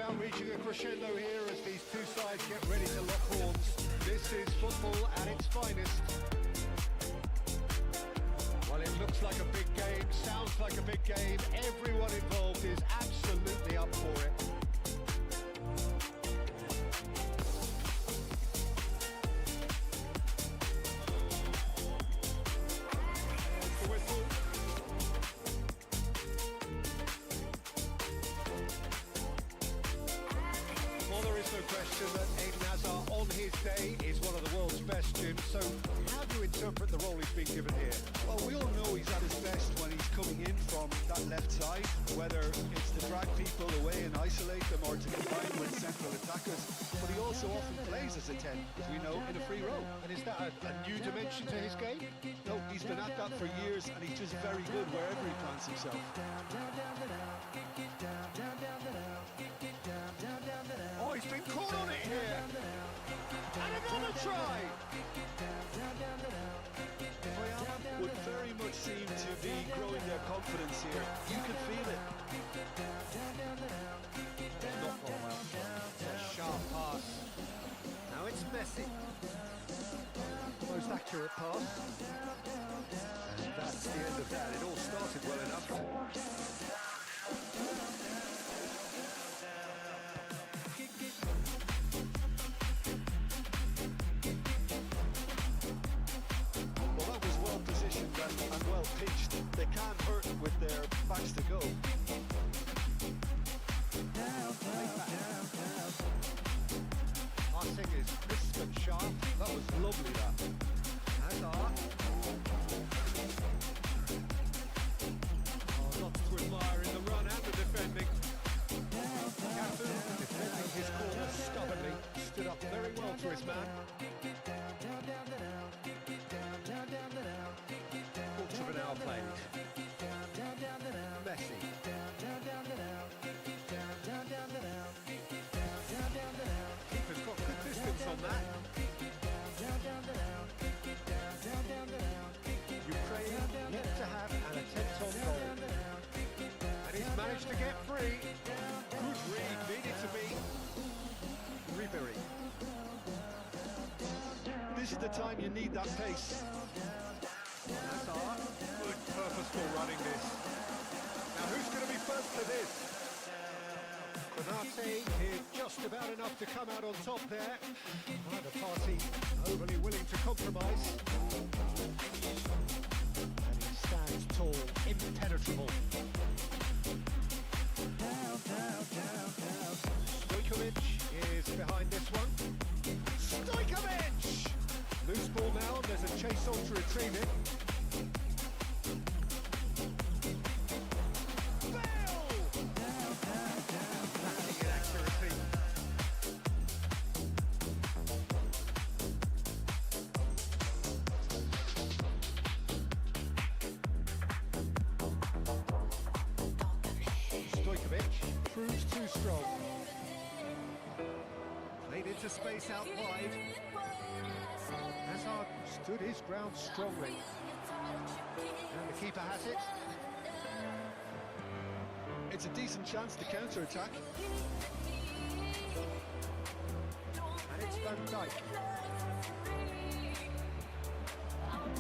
now reaching a crescendo here as these two sides get ready to lock horns. This is football at its finest. Well, it looks like a big game, sounds like a big game. Everyone involved is absolutely up for it. That Eden Hazard on his day is one of the world's best, Jim. So how do you interpret the role he's been given here? Well, we all know he's at his best when he's coming in from that left side, whether it's to drag people away and isolate them or to combine with central attackers. But he also often plays as a 10, as we know, in a free role. And is that a new dimension to his game? No, he's been at that for years and he's just very good wherever he plants himself. Oh, he's been caught on it here. And another try. Would very much seem to be growing their confidence here. You can feel it. Not gone well. A sharp pass. Now it's Messi. Most accurate pass. And that's the end of that. It all started well enough. And well pitched. They can't hurt with their backs to go. Passing is crisp and sharp. That was lovely, that. Hazard. Oh, lots to admire in the run and the defending. Cafu, defending his corner stubbornly, stood up very well to his man. Now played. Messi. Keeper's got good distance on that. Ukraine yet to have an attempt on goal. And he's managed to get free. Good read, needed to be. Ribery. This is the time you need that pace. Hazard. Good purposeful running this. Now who's going to be first to this? Konate did just about enough to come out on top there. Neither party overly willing to compromise. And he stands tall, impenetrable. Stojkovic is behind this one. Stojkovic! Loose ball now, there's a chase on to retrieve it. Proves too strong. Played into space out wide. Hazard stood his ground strongly. And the keeper has it. It's a decent chance to counter-attack. And it's Van Dijk.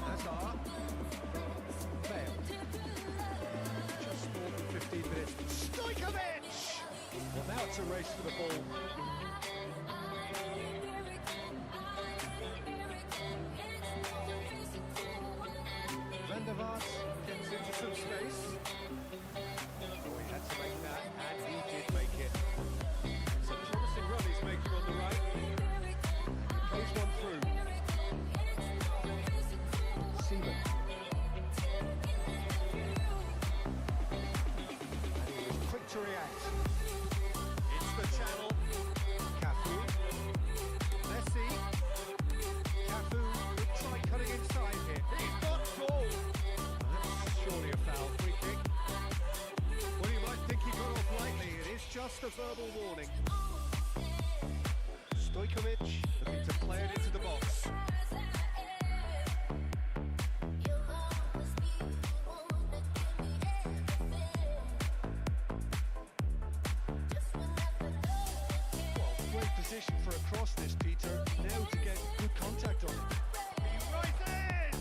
Hazard. Failed. Just more than 15 minutes. Stojkovic! Well, now it's a race for the ball. Van der Vaart gets into some space. Oh, he had to make that, and he did make it. It's a promising run he's making on the right. Plays one through. Seaman. To react. It's the channel. Cafu. Messi. Cafu will try cutting inside here. He's got goal. That's surely a foul. Free kick. Well, you might think he got off lightly. It is just a verbal warning. Stojkovic looking to play it into the box. position for a cross this, Peter. Now to get good contact on it. He rises!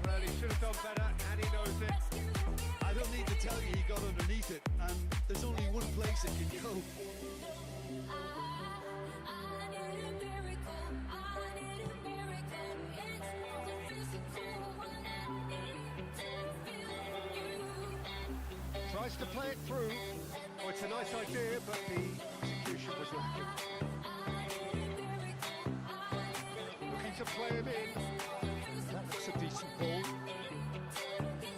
Well, he should have done better, and he knows it. I don't need to tell you he got underneath it, and there's only one place it can go. Tries to play it through. Oh, it's a nice idea, but the execution was lacking. Looking to play him in. That looks a decent ball.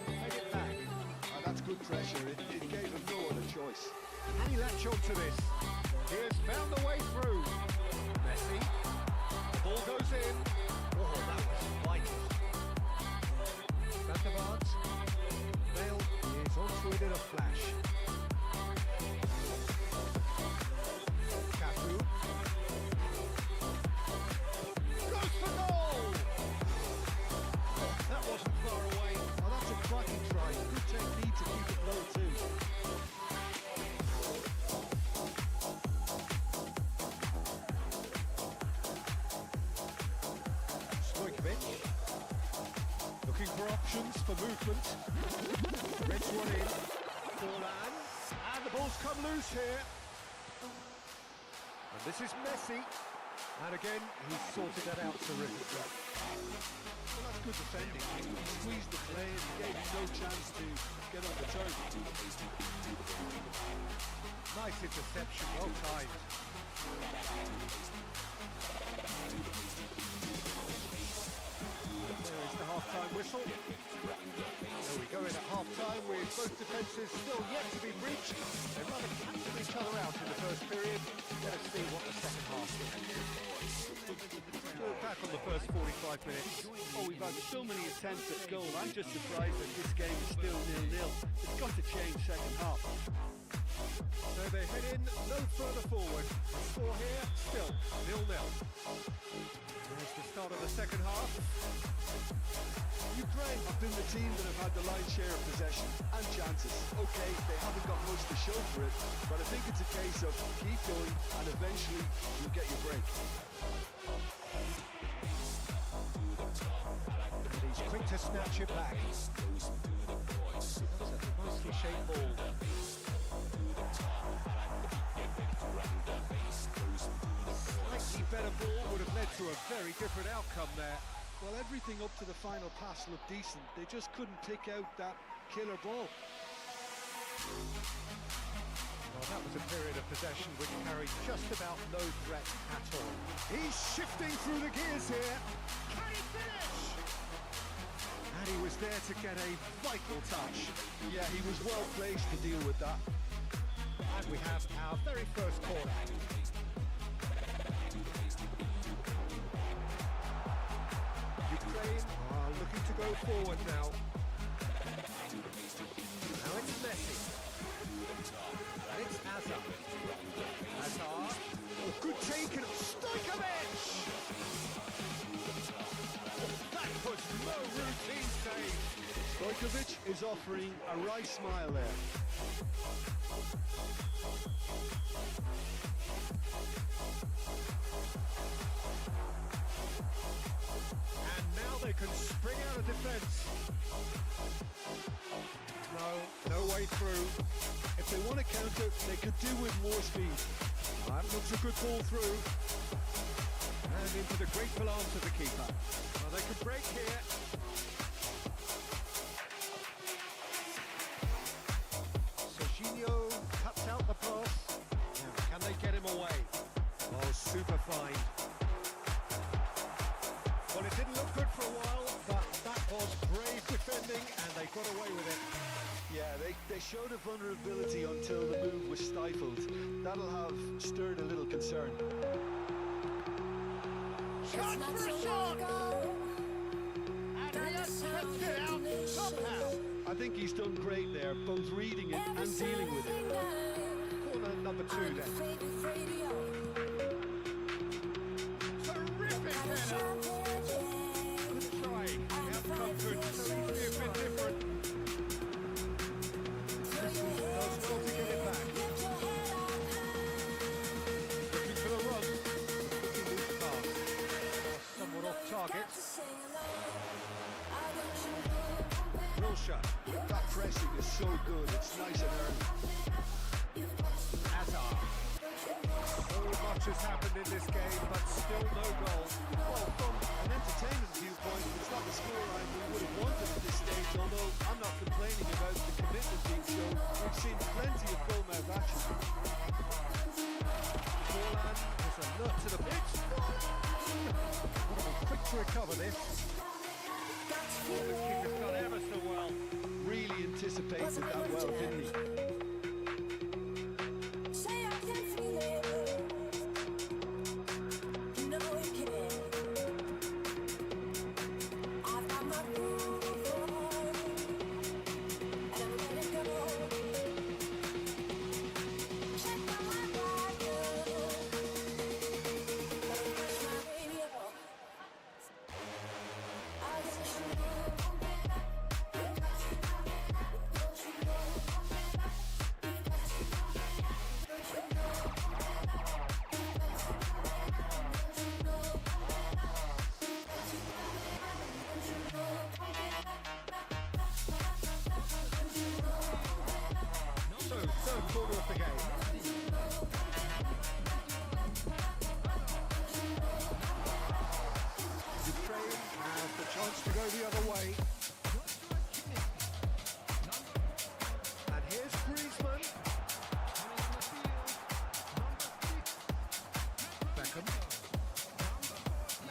Made it back. Oh, that's good pressure. It gave him no other choice. And he latched onto this. He has found a way through. Messi. The ball goes in. Oh, that was vital. Sandoval. Bale is onto it in a flash. Cafu. Goes for goal! Oh, that wasn't far away. Oh, that's a cracking try. Good technique to keep it low too. Stojkovic. Looking for options for movement. Reds one in. Forlan. And the ball's come loose here. And this is Messi. And again, he's sorted that out terrifically. Well, that's good defending. He squeezed the play and gave him no chance to get on the turn. Nice interception, well timed. There is the half-time whistle. There we go in at half-time with both defences still yet to be breached. They rather cancelled each other out in the first period. Let us see what the second half brings. We're back on the first 45 minutes. Oh, we've had so many attempts at goal. I'm just surprised that this game is still 0-0. It's got to change second half. So they head in no further forward. Score here, still 0-0. There's the start of the second half. Ukraine have been the team that have had the lion's share of possession and chances. Okay, they haven't got much to show for it, but I think it's a case of keep going and eventually you'll get your break. And he's quick to snatch it back. That's a nicely shaped ball. Slightly better ball would have led to a very different outcome there. Well, everything up to the final pass looked decent. They just couldn't pick out that killer ball. Well, that was a period of possession which carried just about no threat at all. He's shifting through the gears here. Can he finish? And he was there to get a vital touch. Yeah, he was well placed to deal with that. And we have our very first corner. Ukraine are looking to go forward now. Now it's Messi. And it's Hazard. Hazard. Oh, good taken. Stojkovic! That was no routine save. Stojkovic is offering a wry smile there. And now they can spring out of defence. No way through. If they want to counter, they could do with more speed. That looks a good ball through. And into the grateful arms of the keeper. Well, they can break here. Serginho cuts out the pass. Now, can they get him away? Oh, super fine. Well, it didn't look good for a while, but that was brave defending, and they got away with it. Yeah, they showed a vulnerability until the move was stifled. That'll have stirred a little concern. Shot for a shot! And he has kept it out somehow. I think he's done great there, both reading it and dealing with it. Corner number 2 then. Terrific header! Good try. The outcome could so easily have been different. Does well to get it back. Looking so good. It's nice and early. Hazard. So much has happened in this game, but still no goal. Well, from an entertainment viewpoint, it's not the scoreline we would have wanted at this stage, although I'm not complaining about the commitment being shown. We've seen plenty of goal-mouth action. Forlan is a nut to the pitch. Quick to recover this. The kick has done ever so well. Really anticipated that well, didn't he? Third quarter of the game. Ukraine has the chance to go the other way. And here's Griezmann. Beckham.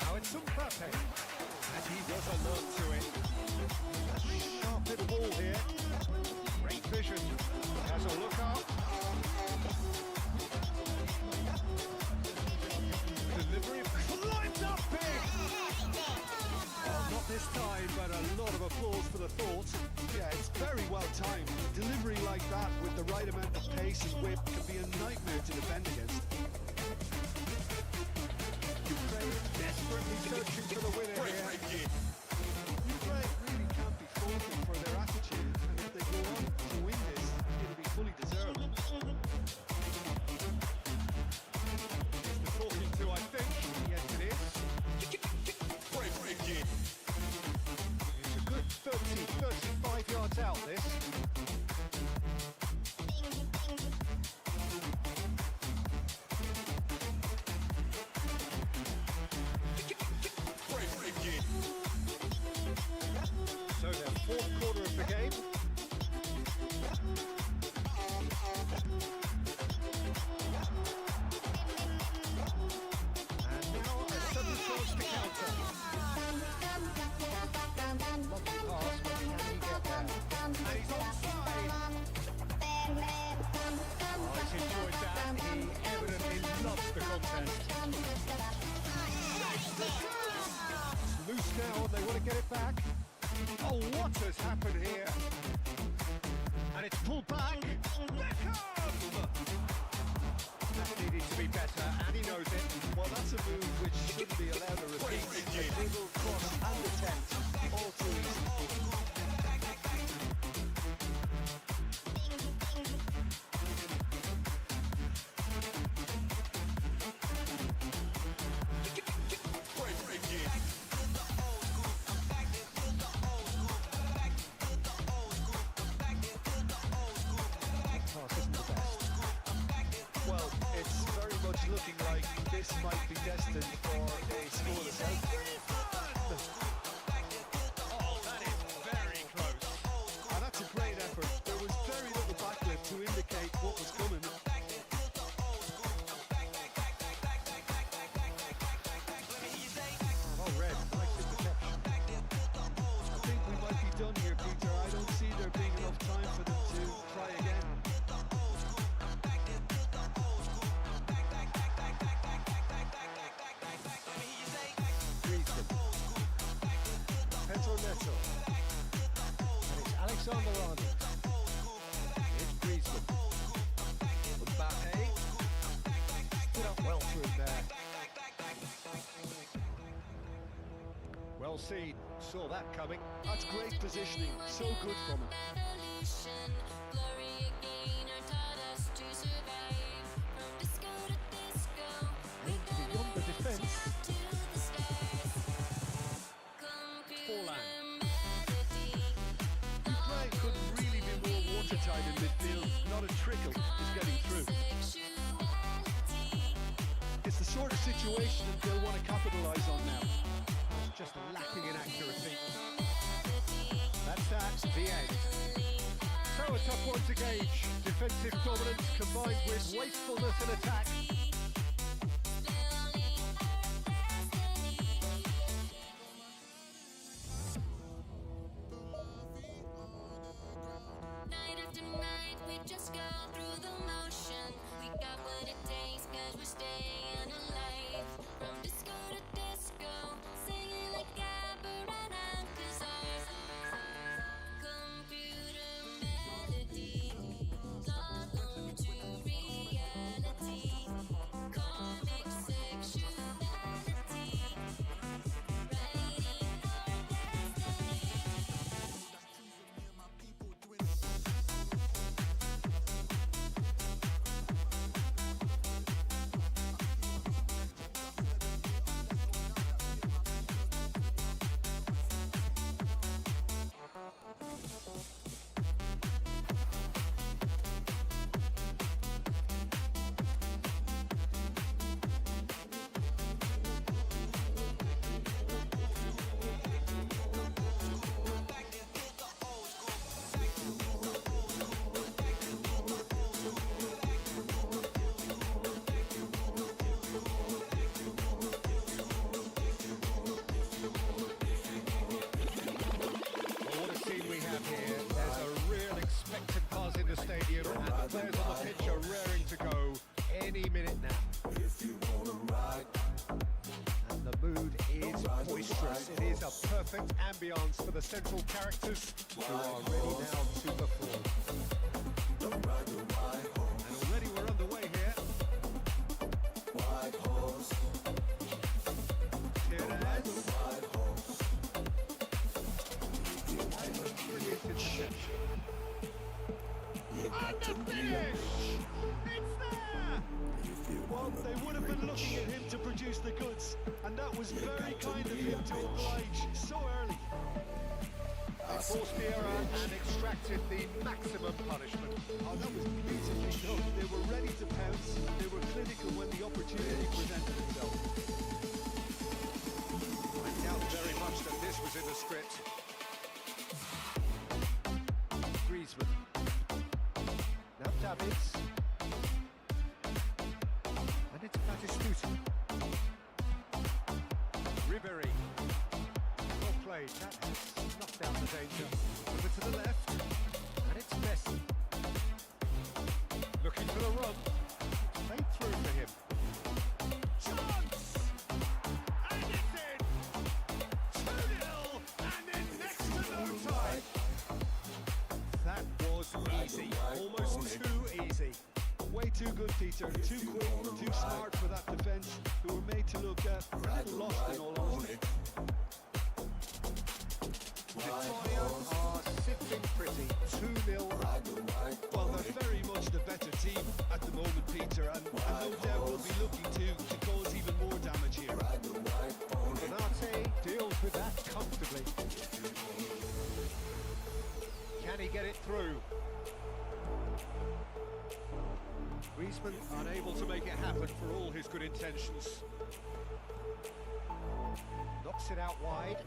Now it's Mbappe. And he does a lot to it. Sharp bit of ball here. Great vision. Has a look up. Delivery climbs up big. Well, not this time, but a lot of applause for the thought. Yeah, it's very well timed. Delivery like that with the right amount of pace and whip can be a nightmare to defend against. Ukraine desperately searching for the winner here. Ukraine really can't be faulted for their attitude, and if they go on to win this, it'll be fully deserved. It's the talking to, I think. Yes, it is. It's a good 30, 35 yards out, this. So their fourth quarter of the game. And now a sudden chance to counter. Lovely pass, but can he get there? And he's onside. Oh, he's enjoyed that. He evidently loves the contest. It's loose now, and they want to get it back. Oh, what has happened here? And it's pulled back. Beckham! That needed to be better, and he knows it. Well, that's a move which shouldn't be allowed to repeat. A dribble, cross and attempt, all too easy. Well, it's very much looking like this might be destined for a scoreless outcome. Oh, that is very close. And that's a great effort. There was very little backlip to indicate what was coming. Oh, red. Nice interception. I think we might be done here, Peter. I don't see there being enough time for them to try again. Pedro Neto. And it's Alexander-Arnold. It's Griezmann. Mbappe. Put up well for him there. Well seen. Saw that coming. That's great positioning. So good from him. Beyond the defence. Forlan. Ukraine could really be more situation that they'll want to capitalise on now. Just lacking in accuracy. That's at the end. So a tough one to gauge. Defensive dominance combined with wastefulness in attack. Night after night, we just go through the motion. We got what it takes, cause we're staying alive. From disco to disco, singing like Gabbard, cause our computer melody gone home to reality. Comic sexuality, writing our destiny. What a scene we have here. There's a real expectant buzz in the stadium, and the players on the pitch are raring to go any minute now. And the mood is boisterous. It is a perfect ambience for the central characters who are ready now to perform. And already we're underway here. Here it is. Brilliant interception. And the finish! It's there! Well, they would have been looking at him to produce the goods, and that was very kind of him to oblige so early. They forced the error and extracted the maximum punishment. Oh, that was beautifully done. They were ready to pounce. They were clinical when the opportunity presented itself. I doubt very much that this was in the script. Griezmann. Now Davids. And it's Batistuta. Ribéry. Well played. That has snuffed out the danger. Over to the left. And it's Messi. Looking for the run. Played through for him. Chance! And it's in! 2-0! And in next to no time! That was easy. Almost too easy. Way too good, Peter. Too quick, too smart for that defence, who were made to look a little lost in all honesty. Victoria are sitting pretty. 2-0. Well, they're very much the better team at the moment, Peter, and no doubt will be looking to cause even more damage here. Renate deals with that comfortably. Can he get it through? Griezmann unable to make it happen for all his good intentions. Knocks it out wide.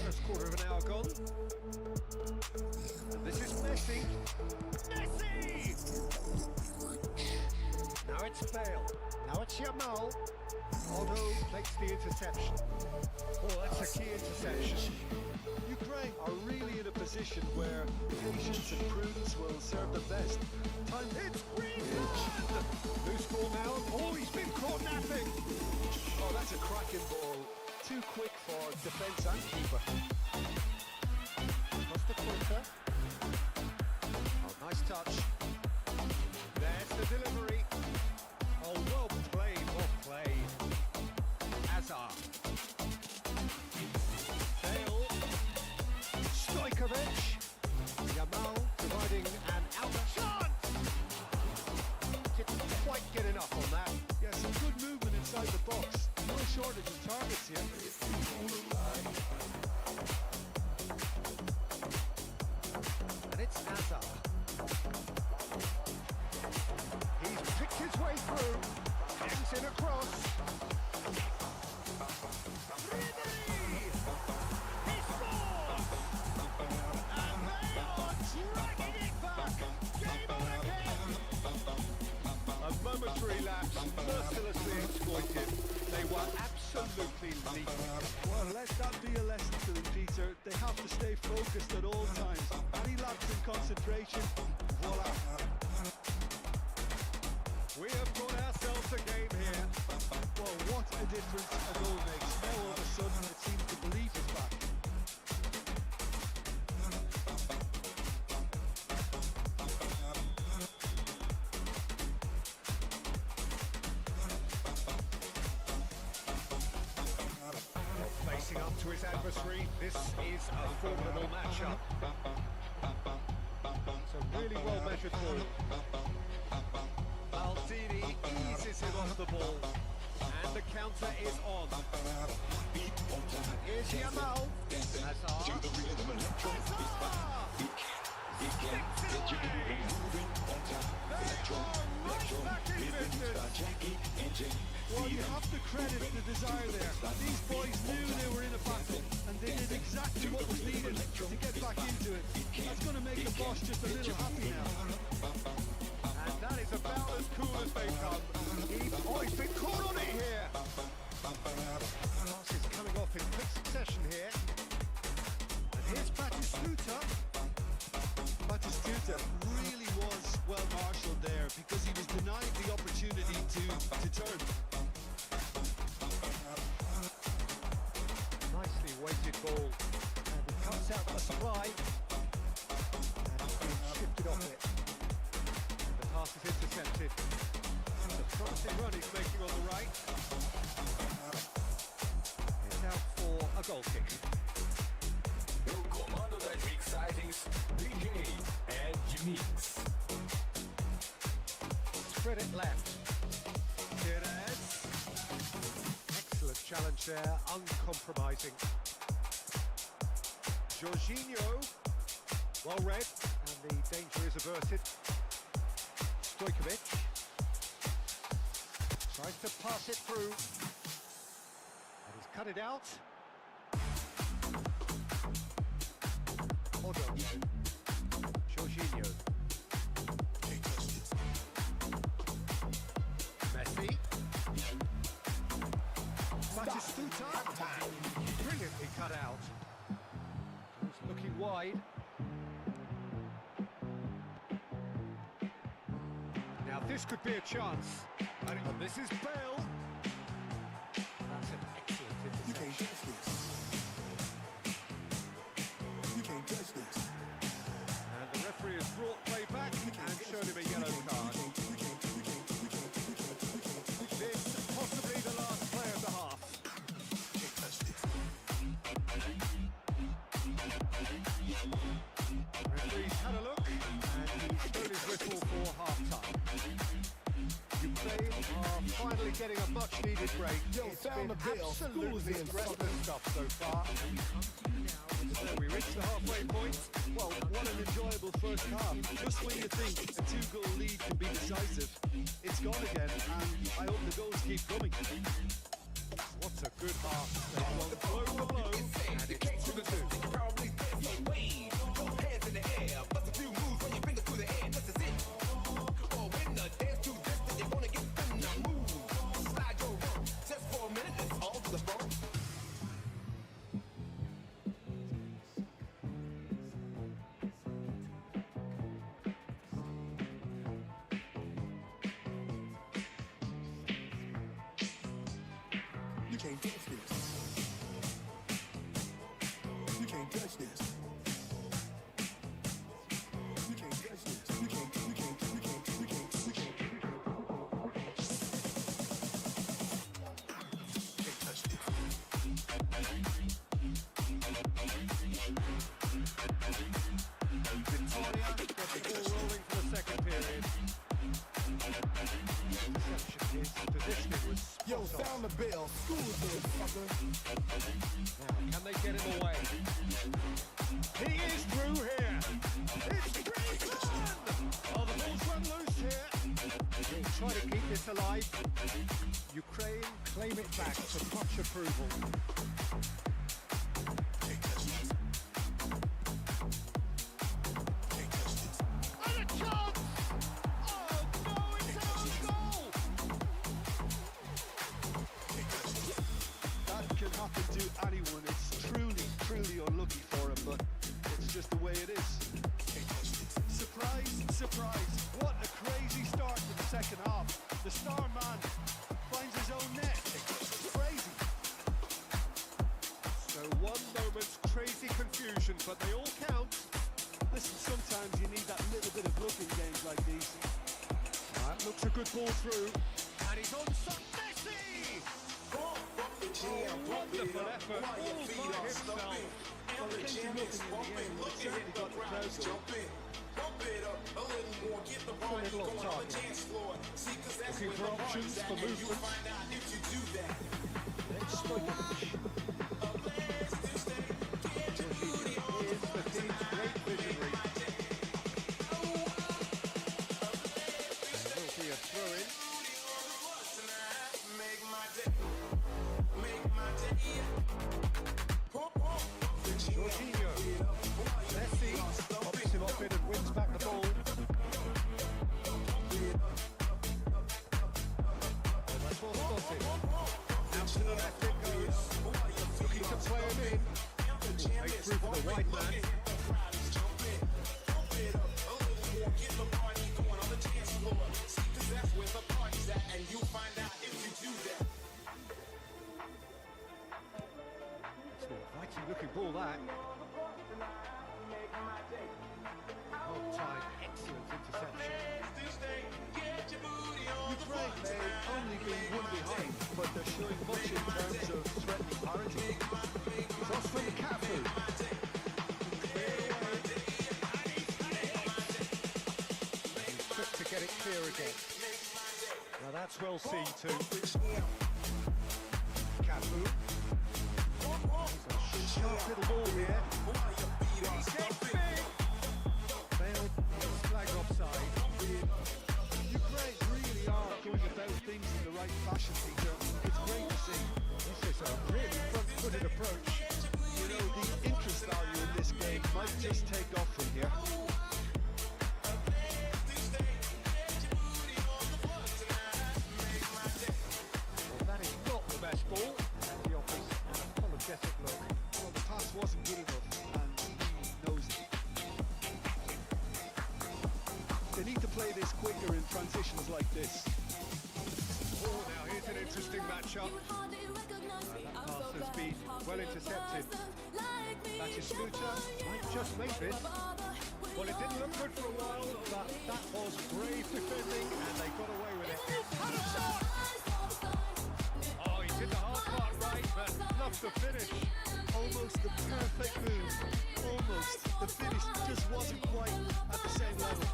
First quarter of an hour gone. And this is Messi. Messi! Now it's Bale. Now it's Yamal. Although makes the interception. Oh, that's a key interception. Ukraine are really in a position where patience and prudence will serve them best. Time It's Griezmann! Loose ball now. Oh, he's been caught napping. Oh, that's a cracking ball. Too quick for defence and keeper. Costa Curta. Oh, nice touch. There's the delivery. Oh, well played, well played. Hazard. Bale. Stojkovic. Yamal providing an outlet shot. Didn't quite get enough on that. Yeah, some good movement inside the box. No shortage of targets here. technique. Well, let that be a lesson to them, Peter. They have to stay focused at all times. Any lapse in concentration, voila. We have got ourselves a game here. Well, what a difference a goal makes. Now all of a sudden it seems the belief is back. Facing up to his adversary, this is a formidable matchup. It's a really well measured ball. Maldini eases him off the ball, and the counter is on. Here's Yamal. Hazard. Well, you have to credit the desire there. These boys knew they were in a battle, and they did exactly what was needed to get back into it. That's going to make the boss just a little happy now. And that is about as cool as they come. He's been caught on it here. Pass is coming off in quick succession here. And here's Batistuta. Batistuta really was well marshalled there because he was denied the opportunity to turn. Nicely weighted ball. And it comes out the supply. And it's being shifted off it. The pass is intercepted. It's a promising run he's making on the right. It's out for a goal kick. O comando das mixagens, DJ and Mix. Spread it left. Perez. Excellent challenge there, uncompromising. Jorginho, well read, and the danger is averted. Stojkovic tries to pass it through, and he's cut it out. Odo. Jorginho. Messi. Batistuta. Brilliantly cut out. He's looking wide. Now this could be a chance. And this is Bale. That's an excellent interception. And the referee has brought play back and shown him a yellow card. This possibly the last play of the half. Referee's had a look and he's blown his whistle for half-time. Ukraine are finally getting a much-needed break. It's been absolutely breathless stuff so far. So we reach the halfway point. Well, what an enjoyable first half. Just when you think a two-goal lead can be decisive, it's gone again, and I hope the goals keep coming. What a good half. They've gone blow for blow, and it's 2-2. You can't touch this. You can't touch this. You can't touch this. You can't touch this. Victoria got the ball rolling for the second period. Interception, his positioning was spot Yo, on. sound the bell. School this, fucker. Now, can they get him away? He is through here. It's 3-1. Oh, the ball's run loose here. He'll try to keep this alive. Ukraine claim it back to much approval. Can't touch this. Can't touch this. And a chance! Oh no, it's an own goal! Can't touch this. That can confusion, but they all count. Listen, sometimes you need that little bit of luck in games like these. That looks a good ball through. And he's on some Messi! Wonderful effort, all by himself. Well, it came to nothing in the end, but it certainly got the crowd going. A little off target. Looking for options for movement. Let's strike a match. Is the team's great visionary. There will be a throw-in. Jorginho. Messi pops him off it and wins back the ball. That's all spotted. Out to the left it goes. Looking to play him in. Made through for the white man. It's an inviting looking ball that. Well timed, excellent interception. Ukraine may only be one behind, but they're showing much in terms of threatening parity. Cross from Cafu. He's quick to get it clear again. Now that's well seen too. Cafu. Sharp little ball here. He gets big. Failed. Flag offside. Ukraine really are going about things in the right fashion, Peter. It's great to see. This is a really front-footed approach. You know, the interest value in this game might just take off from here. Well, that is not the best ball. And he offers an apologetic look. Well, the pass wasn't good enough, and he knows it. They need to play this quicker in transitions like this. Oh, now here's an interesting matchup. That pass has been well intercepted. Batistuta might just make this. Well, it didn't look good for a while, but that was brave defending, and they got away with it. And a shot! Oh, he did the hard part right, but not the finish. Almost the perfect move. Almost. The finish just wasn't quite at the same level.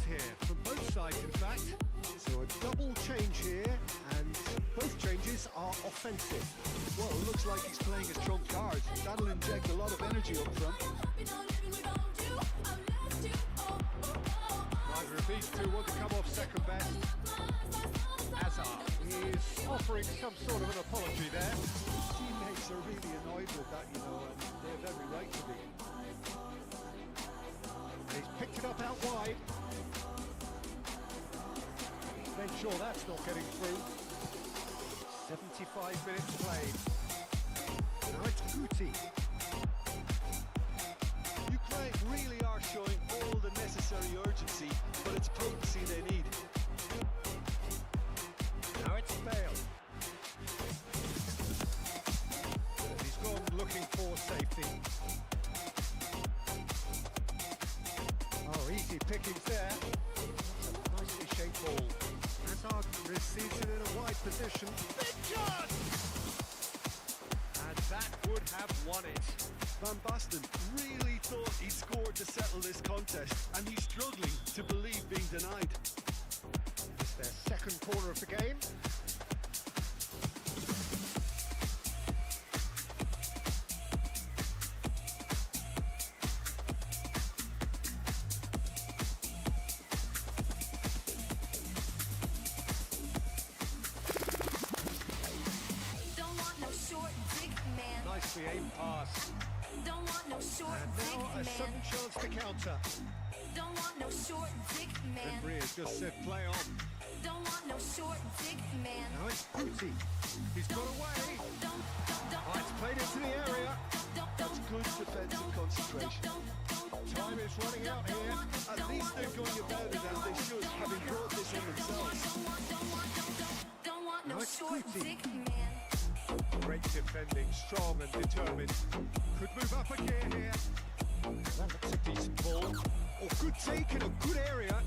Here from both sides, in fact. So a double change here, and both changes are offensive. Well, it looks like he's playing his trump card. That'll inject a lot of energy up front. Neither of these two want to come off second best. Hazard is offering some sort of an apology there. Teammates are really annoyed with that, you know, and they have every right to be. And he's picked it up out wide. Make sure that's not getting through. 75 minutes played. Now it's Guti. Ukraine really are showing all the necessary urgency, but it's potency they need. Now it's Bale. And he's gone looking for safety. Oh, easy pickings there. That's a nicely shaped ball. Hazard receives it in a wide position. Big shot! And that would have won it. Van Basten really thought he'd scored to settle this contest, and he's struggling to believe being denied. It's their second corner of the game. Don't want no short dick man. Nicely aimed pass. Don't want no short And dick now a man. sudden chance to counter. Don't want no short dick man. Referee has just said play on. Don't want no short dick man. Now it's Booty. He's got away. Oh, it's played into the area. That's good defensive concentration. Time is running out here. At least they're going about it as they should, having brought this on themselves. Don't want no Now it's short Booty. dick man. Great defending, strong and determined. Could move up a gear here. That looks a decent ball. Oh, good take in a good area.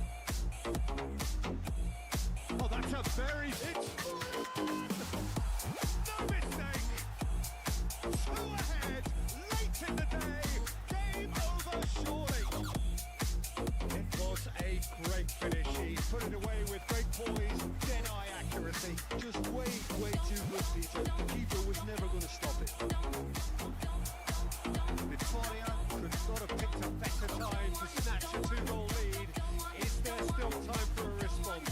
Oh, that's a very... It's... No mistake! Two ahead, late in the day. Game over surely. It was a great finish. He put it away with great poise, dead-eye accuracy. Just way too good, Peter. The keeper was never going to stop it. Victoria could not have picked a better time to snatch a two-goal lead. Is there still time for a response?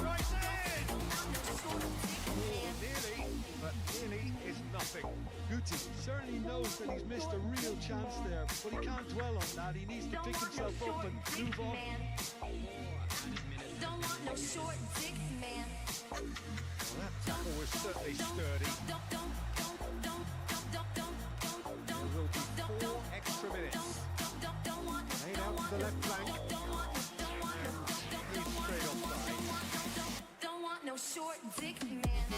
Right in! Oh, nearly, but nearly is nothing. Guti certainly knows that he's missed a real chance there, but he can't dwell on that. He needs to pick himself up and move on. Don't want no short dick man. Well, that tackle was certainly sturdy. There will be 4 extra minutes. Laid out to the left flank. And he's straight offside. Don't want no short dick man.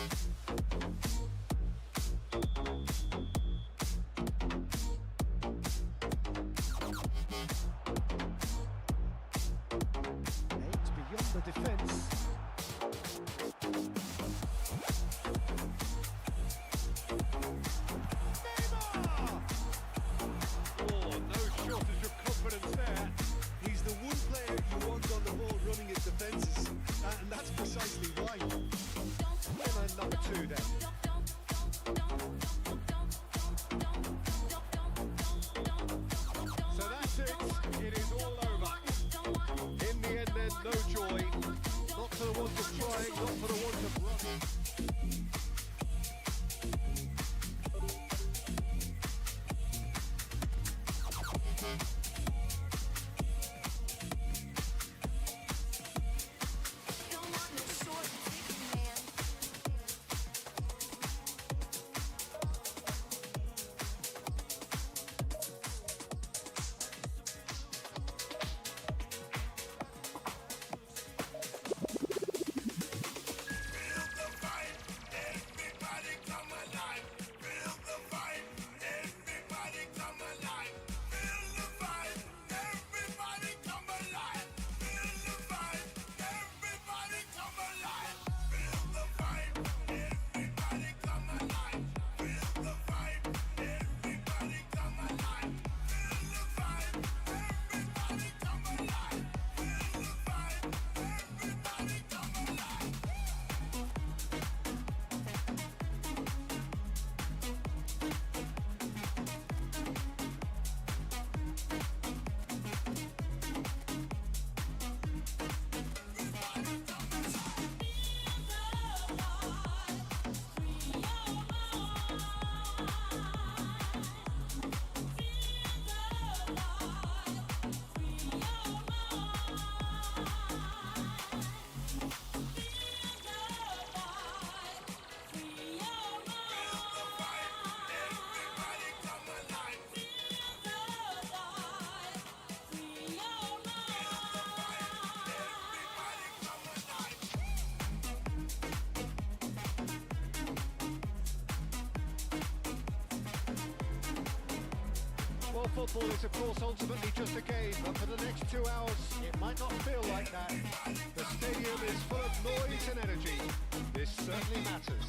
Aims beyond the defence. Oh, no shortage of confidence there. He's the one player you want on the ball running his defences, and that's precisely why. Corner number 2 then. So that's it. It is all over. In the end, there's no joy. Not for the want of trying, not for the want of running. Don't want no short dick man. Well, football is, of course, ultimately just a game, but for the next 2 hours, it might not feel like that. The stadium is full of noise and energy. This certainly matters.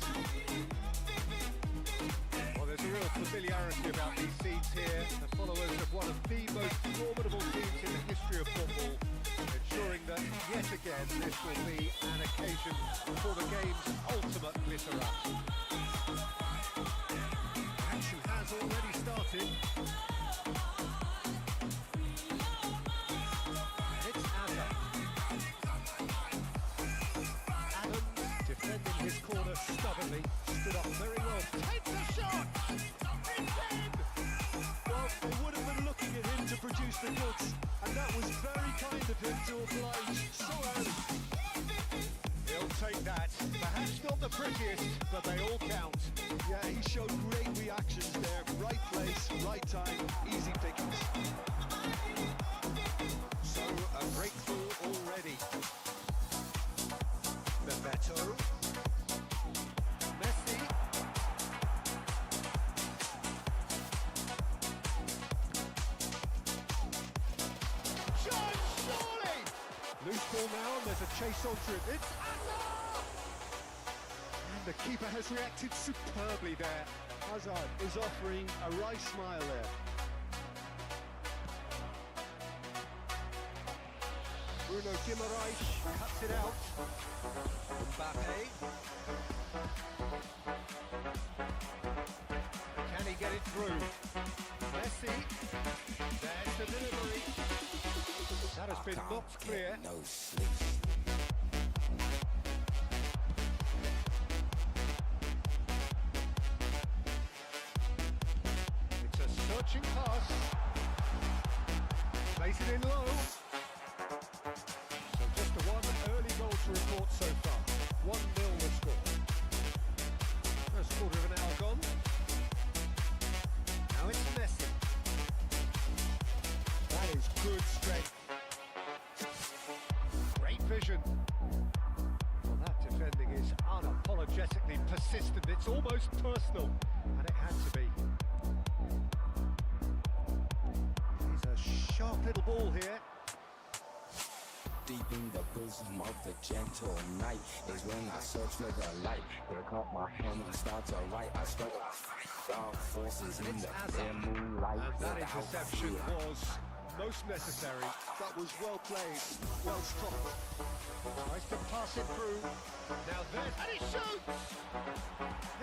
Well, there's a real familiarity about these scenes here, the followers of one of the most formidable teams in the history of football, ensuring that yet again this will be an occasion for the game's ultimate glitter up. Action has already started. It's Azza. Adams defending his corner stubbornly, stood up very well. Takes a shot! Well, they would have been looking at him to produce the goods, and that was very kind of him to oblige so early. He'll take that. Perhaps not the prettiest, but they all count. Yeah, he showed great reactions there. Right place, right time, easy pickings. So a breakthrough already. Bebeto. Messi. John Shawley! Loose ball now, and there's a chase onto it. It's Hazard! And the keeper has reacted superbly there. Hazard is offering a wry smile there. Bruno Guimaraes cuts it out. Mbappe. Can he get it through? Messi. There's the delivery. That has been knocked clear. No sleep. It's a searching pass. Plays it in low. So just the one early goal to report so far. 1-0 the score. First quarter of an hour gone. Now it's Messi. That is good strength. Great vision. Well, that defending is unapologetically persistent. It's almost personal, and it had to be. It's a sharp little ball here. Deep in the bosom of the gentle night is when I search for the light. Pick up my pen and start to write. I struggle to fight dark forces in the clear moonlight. And that without interception fear. was most necessary. That was well played, well struck. Tries to pass it through. Now there's... And he shoots!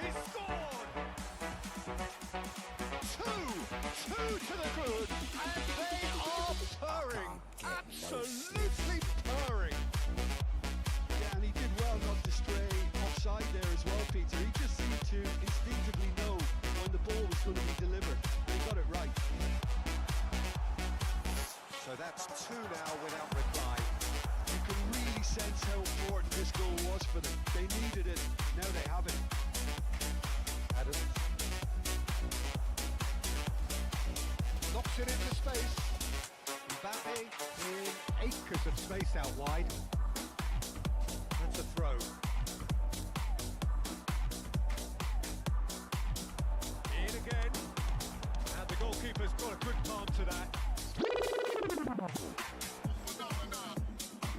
He scored! Two to the good, and they are purring. Absolutely purring. Yeah, and he did well not to stray offside there as well, Peter. He just seemed to instinctively know when the ball was going to be delivered. He got it right. So that's two now without reply. You can really sense how important this goal was for them. They needed it, now they have it. Adams knocks it into space. Mbappe in acres of space out wide. That's a throw. In again. And the goalkeeper's got a good palm to that.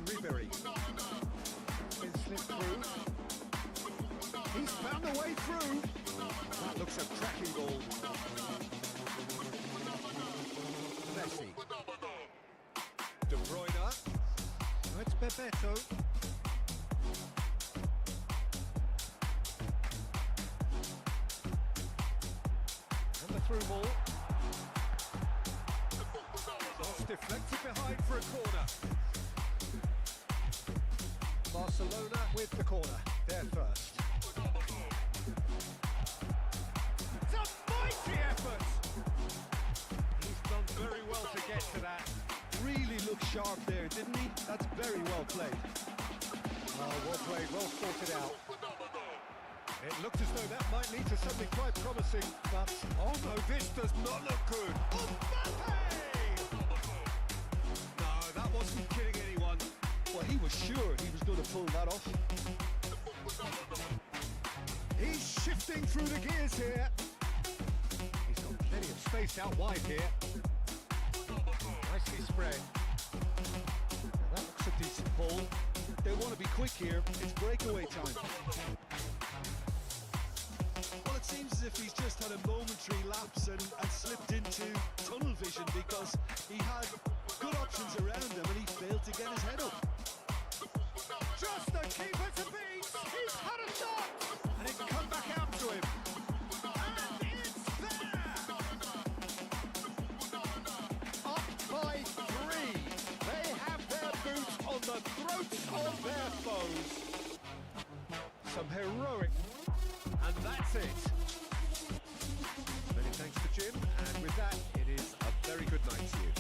Ribery. Been slipped through. He's found a way through. That looks a cracking goal. Messi. De Bruyne. Oh, it's Bebeto. And the through ball. It's deflected behind for a corner. Barcelona with the corner. They're first. It's a mighty effort! He's done very well to get to that. Really looked sharp there, didn't he? That's very well played. Oh, well played, well sorted out. It looked as though that might lead to something quite promising, but oh no, this does not look good. Mbappe! No, that wasn't kidding anyone. Well, he was sure he was going to pull that off. He's shifting through the gears here. He's got plenty of space out wide here. Nicely spread. Now that looks a decent ball. They want to be quick here. It's breakaway time. Well, it seems as if if he's just had a momentary lapse and slipped into tunnel vision because he had good options around him and he failed to get his head up. Just the keeper to beat. He's had a shot, and it's come back out to him. And it's there. Up by 3. They have their boots on the throats of their foes. Some heroic, and that's it. Many thanks to Jim, and with that, it is a very good night to you.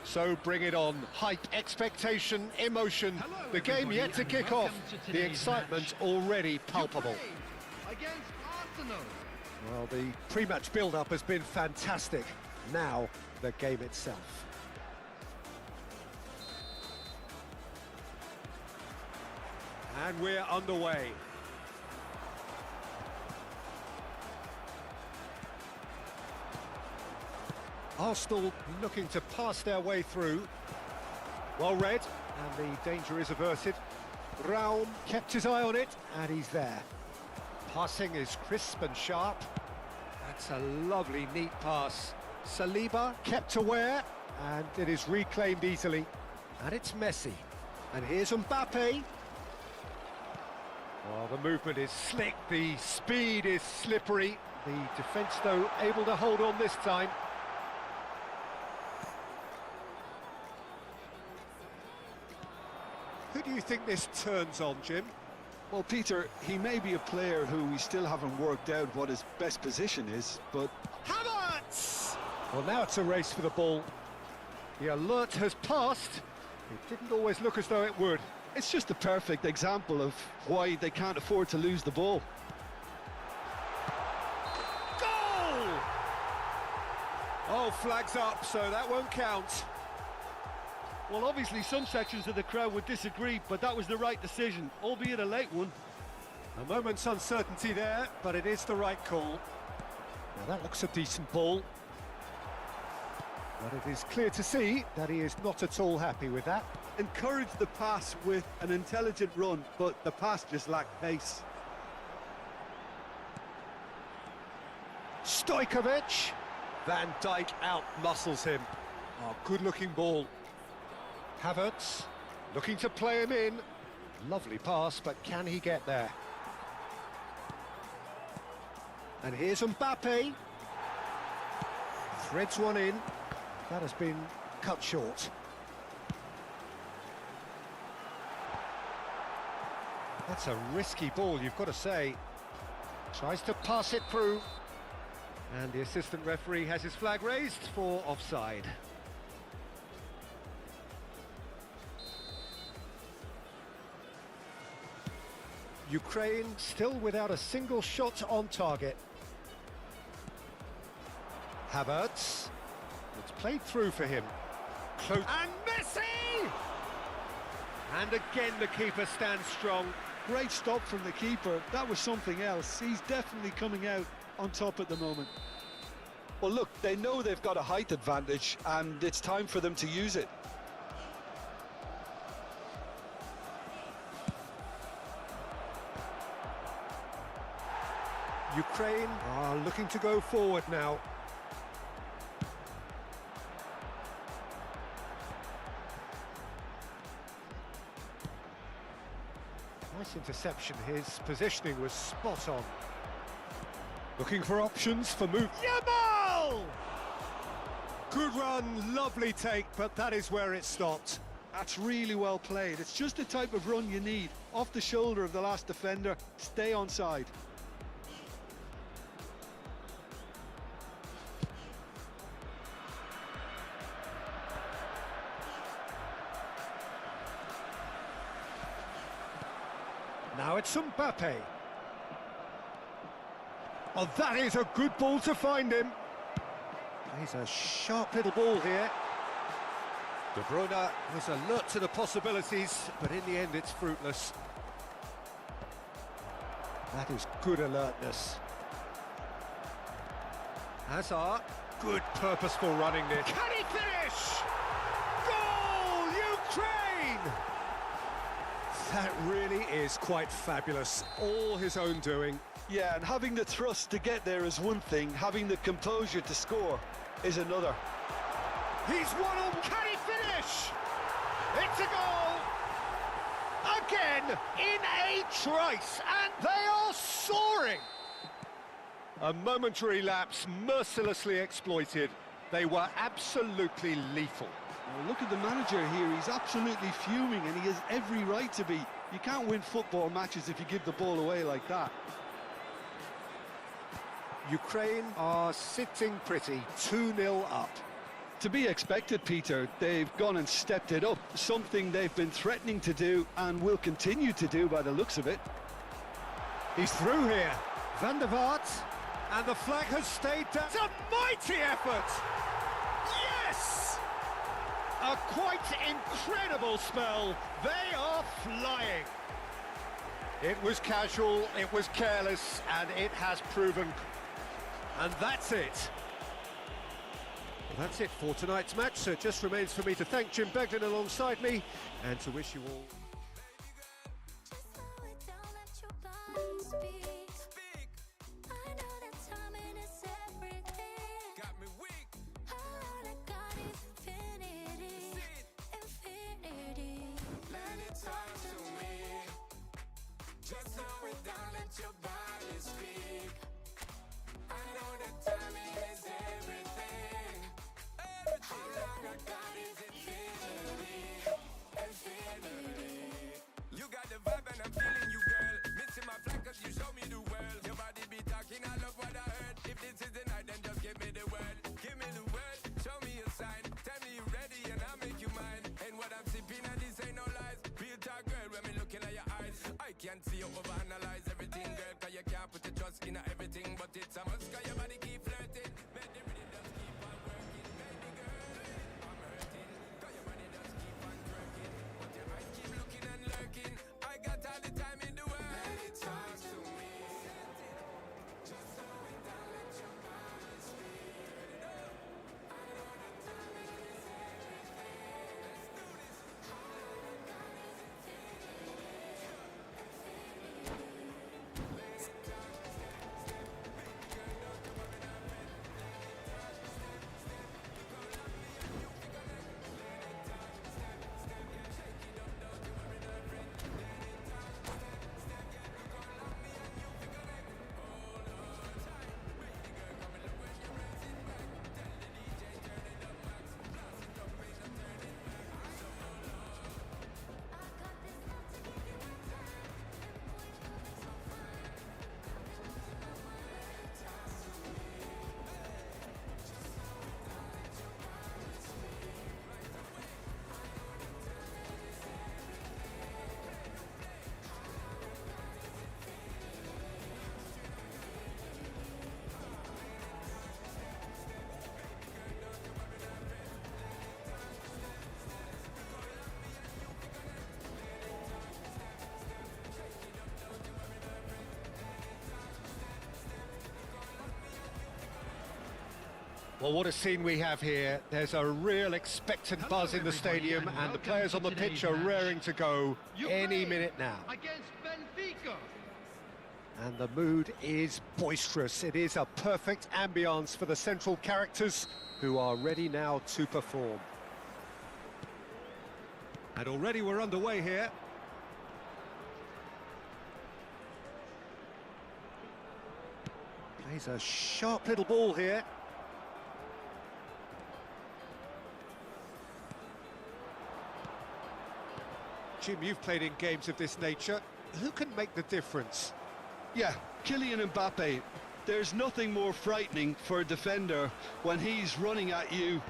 So bring it on. Hype, expectation, emotion. The game yet to kick off. The excitement already palpable. Against Arsenal. Well, the pre-match build-up has been fantastic. Now, the game itself. And we're underway. Arsenal looking to pass their way through. Well read, and the danger is averted. Raum kept his eye on it, and he's there. Passing is crisp and sharp. That's a lovely, neat pass. Saliba kept aware, and it is reclaimed easily. And it's Messi. And here's Mbappe. Well, the movement is slick, the speed is slippery. The defence, though, able to hold on this time. Who do you think this turns on, Jim? Well, Peter, he may be a player who we still haven't worked out what his best position is, but... Havertz! Well, now it's a race for the ball. The alert has passed. It didn't always look as though it would. It's just a perfect example of why they can't afford to lose the ball. Goal! Oh, flags up, so that won't count. Well, obviously some sections of the crowd would disagree, but that was the right decision, albeit a late one. A moment's uncertainty there, but it is the right call. Now that looks a decent ball. But it is clear to see that he is not at all happy with that. Encourage the pass with an intelligent run, but the pass just lacked pace. Stojkovic. Van Dijk out-muscles him. Oh, good-looking ball. Havertz, looking to play him in. Lovely pass, but can he get there? And here's Mbappe. Threads one in. That has been cut short. That's a risky ball, you've got to say. Tries to pass it through. And the assistant referee has his flag raised for offside. Ukraine still without a single shot on target. Havertz. It's played through for him. Close. And Messi! And again the keeper stands strong. Great stop from the keeper. That was something else. He's definitely coming out on top at the moment. Well, look, they know they've got a height advantage, and it's time for them to use it. Ukraine are looking to go forward now. Nice interception. His positioning was spot on. Looking for options for move. Yamal! Good run, lovely take, but that is where it stopped. That's really well played. It's just the type of run you need. Off the shoulder of the last defender, stay onside. Now it's Mbappe. Oh, that is a good ball to find him. He's a sharp little ball here. De Bruyne was alert to the possibilities, but in the end it's fruitless. That is good alertness. Hazard, good purposeful running there. Can he finish? Goal, Ukraine! That really is quite fabulous. All his own doing. Yeah, and having the thrust to get there is one thing, having the composure to score is another. He's one on. Can he finish? It's a goal! Again, in a trice, and they are soaring! A momentary lapse, mercilessly exploited. They were absolutely lethal. Well, look at the manager here. He's absolutely fuming, and he has every right to be. You can't win football matches if you give the ball away like that. Ukraine are sitting pretty, 2-0 up. To be expected, Peter. They've gone and stepped it up, something they've been threatening to do and will continue to do by the looks of it. He's through here. Van der Vaart, and the flag has stayed down. It's a mighty effort! Yes! A quite incredible spell. They are flying. It was casual, it was careless, and it has proven. And that's it. Well, that's it for tonight's match, so it just remains for me to thank Jim Beglin alongside me and to wish you all... Just slow it down, let your body speak. I know that timing is everything. Got me weak. All I got is infinity. Infinity. Let it talk to me. Just slow it down, let your body speak. I know that timing is everything. All I got is infinity. Infinity. You got the vibe and I'm feeling you, girl. Missing my flag cause you show me the world. Your body be talking, I love what I heard. If this is the night, then just give me the word. Give me the word, show me a sign. Tell me you ready and I'll make you mine. And what I'm sipping and this ain't no lies. Real talk, girl, when me looking at your eyes. I can't see you overanalyze everything, girl. Cause you can't put your trust in everything. But it's a must cause your body keep flirting. Make the rhythm just keep on working. Baby girl, I'm hurting. Cause your body just keep on twerking. But your eyes keep looking and lurking. I got all the time in the world. Let it talk to me. Just slow it down, let your body speak. I know that timing is everything. Let's do this. All I got is infinity. Infinity. Let's talk, step, step. Baby girl, don't you worry, Well, what a scene we have here. There's a real expectant buzz in the stadium, and the players on the pitch are raring to go any minute now. Against Benfica. And the mood is boisterous. It is a perfect ambience for the central characters who are ready now to perform. And already we're underway here. Plays a sharp little ball here. Jim, you've played in games of this nature. Who can make the difference? Yeah, Kylian Mbappe. There's nothing more frightening for a defender when he's running at you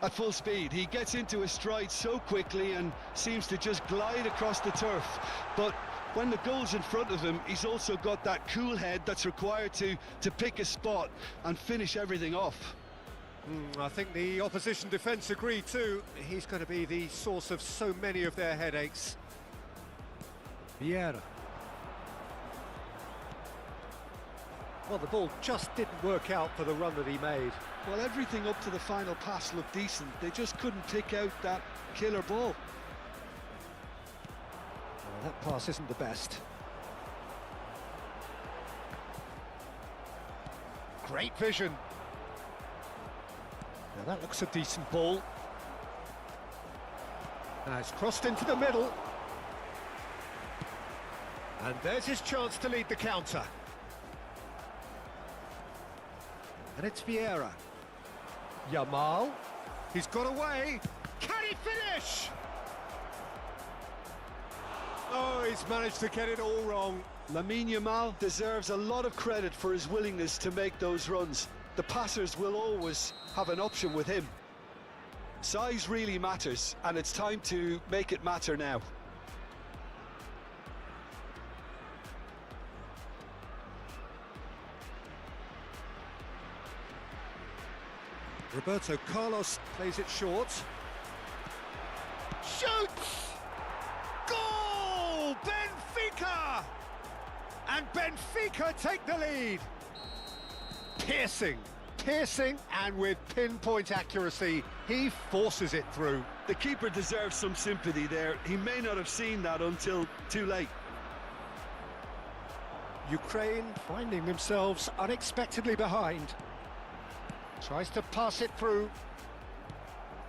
at full speed. He gets into his stride so quickly and seems to just glide across the turf. But when the goal's in front of him, he's also got that cool head that's required to pick a spot and finish everything off. I think the opposition defence agree too. He's going to be the source of so many of their headaches. Payeer. Well, the ball just didn't work out for the run that he made. Well, everything up to the final pass looked decent. They just couldn't pick out that killer ball. Well, that pass isn't the best. Great vision. Now that looks a decent ball. Now it's crossed into the middle. And there's his chance to lead the counter. And it's Vieira. Yamal. He's got away. Can he finish? Oh, he's managed to get it all wrong. Lamine Yamal deserves a lot of credit for his willingness to make those runs. The passers will always have an option with him. Size really matters, and it's time to make it matter now. Roberto Carlos plays it short. Shoots! Goal! Benfica! And Benfica take the lead. Piercing, and with pinpoint accuracy, he forces it through. The keeper deserves some sympathy there. He may not have seen that until too late. Ukraine finding themselves unexpectedly behind. Tries to pass it through.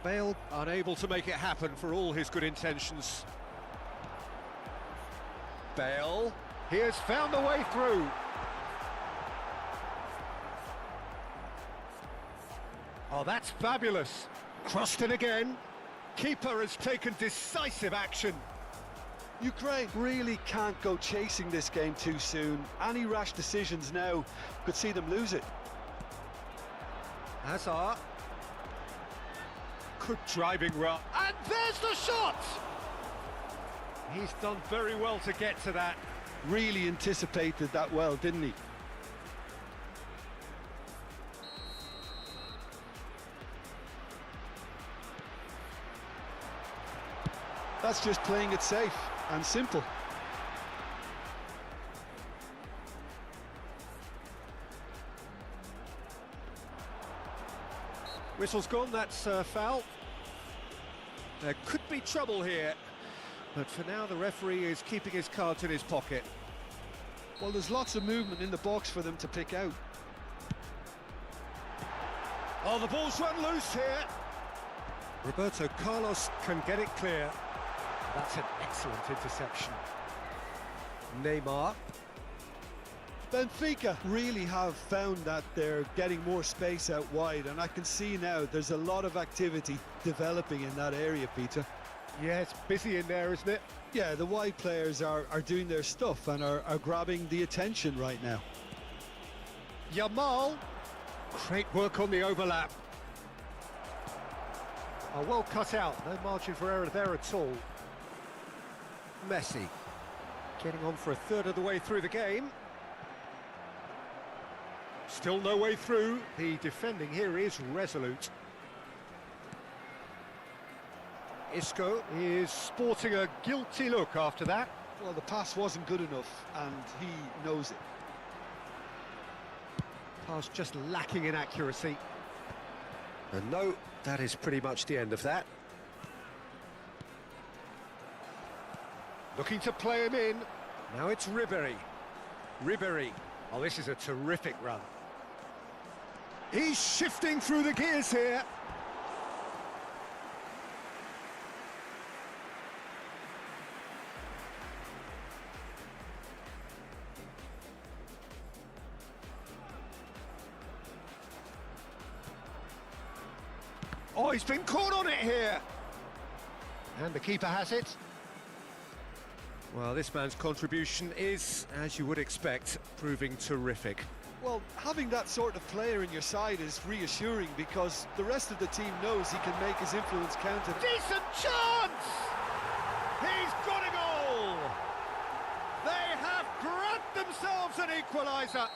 Bale unable to make it happen for all his good intentions. Bale, he has found a way through. Oh, that's fabulous. Crossed in again. Keeper has taken decisive action. Ukraine really can't go chasing this game too soon. Any rash decisions now could see them lose it. Hazard. Good driving run. And there's the shot! He's done very well to get to that. Really anticipated that well, didn't he? That's just playing it safe and simple. Whistle's gone, that's foul. There could be trouble here, but for now the referee is keeping his cards in his pocket. Well, there's lots of movement in the box for them to pick out. Oh, the ball's run loose here. Roberto Carlos can get it clear. That's an excellent interception. Neymar. Benfica really have found that they're getting more space out wide, and I can see now there's a lot of activity developing in that area, Peter. Yeah, it's busy in there, isn't it? Yeah, the wide players are doing their stuff and are grabbing the attention right now. Yamal. Great work on the overlap. Oh, well cut out, no margin for error there at all. Messi. Getting on for a third of the way through the game. Still no way through. The defending here is resolute. Isco is sporting a guilty look after that. Well, the pass wasn't good enough, and he knows it. Pass just lacking in accuracy. And no, that is pretty much the end of that. Looking to play him in. Now it's Ribéry. Ribéry. Oh, this is a terrific run. He's shifting through the gears here. Oh, he's been caught on it here. And the keeper has it. Well, this man's contribution is, as you would expect, proving terrific. Well, having that sort of player in your side is reassuring because the rest of the team knows he can make his influence counted. Decent chance! He's got a goal! They have grabbed themselves an equaliser.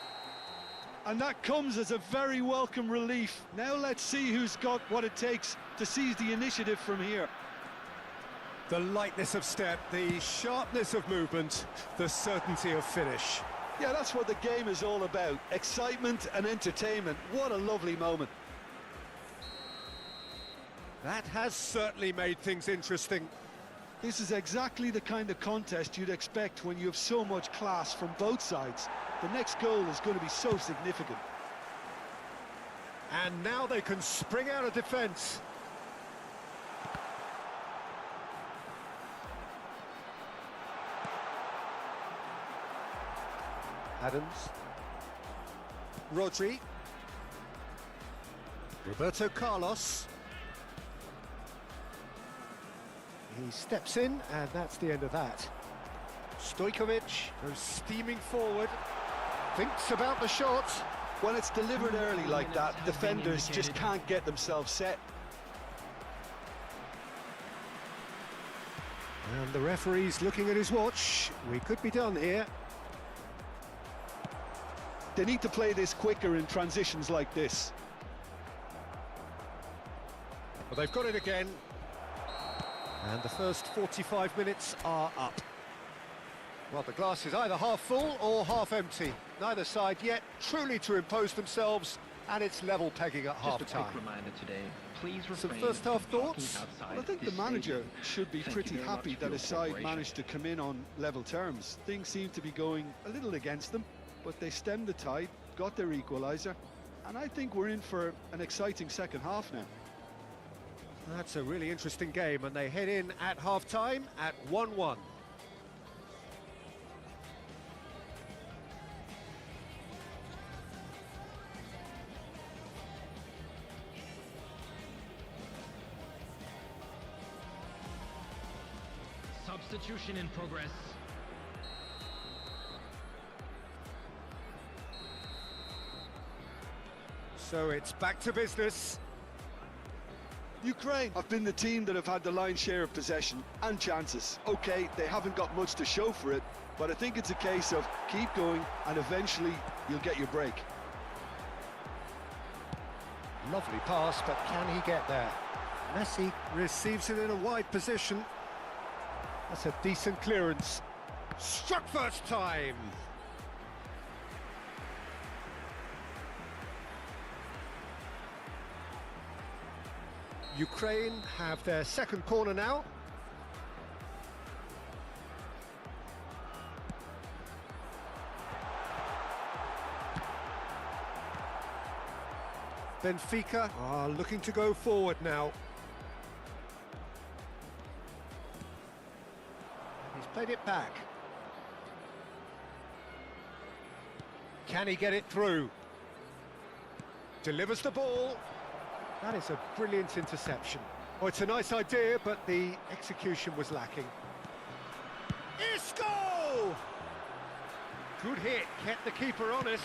And that comes as a very welcome relief. Now let's see who's got what it takes to seize the initiative from here. The lightness of step, the sharpness of movement, the certainty of finish. Yeah, that's what the game is all about. Excitement and entertainment. What a lovely moment. That has certainly made things interesting. This is exactly the kind of contest you'd expect when you have so much class from both sides. The next goal is going to be so significant. And now they can spring out of defence. Adams. Rodri. Roberto Carlos. He steps in, and that's the end of that. Stojkovic goes steaming forward, thinks about the shot. When it's delivered early like that, defenders just can't get themselves set. And the referee's looking at his watch. We could be done here. They need to play this quicker in transitions like this. Well, they've got it again. And the first 45 minutes are up. Well, the glass is either half full or half empty. Neither side yet truly to impose themselves, and it's level pegging at half-time. Just a quick reminder today, please Some refrain first half from talking thoughts? outside Well, I think the this manager stadium. should be Thank pretty you very happy much that for his your side cooperation. managed to come in on level terms. Things seem to be going a little against them, but they stemmed the tide, got their equaliser, and I think we're in for an exciting second half now. That's a really interesting game, and they head in at half-time at 1-1. Substitution in progress. So it's back to business. Ukraine have been the team that have had the lion's share of possession and chances. Okay, they haven't got much to show for it, but I think it's a case of keep going and eventually you'll get your break. Lovely pass, but can he get there? Messi receives it in a wide position. That's a decent clearance. Struck first time. Ukraine have their second corner now. Benfica are looking to go forward now. He's played it back. Can he get it through? Delivers the ball. That is a brilliant interception. Oh, it's a nice idea, but the execution was lacking. Isco! Good hit, kept the keeper honest.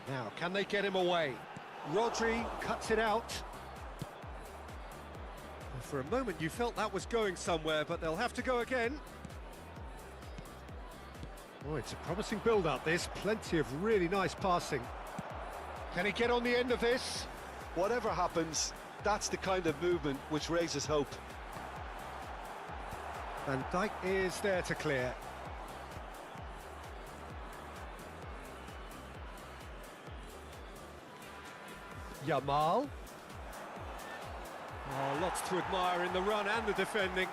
Now, can they get him away? Rodri cuts it out. For a moment, you felt that was going somewhere, but they'll have to go again. Oh, it's a promising build-up, this. Plenty of really nice passing. Can he get on the end of this? Whatever happens, that's the kind of movement which raises hope. Van Dijk is there to clear. Yamal. Oh, lots to admire in the run and the defending.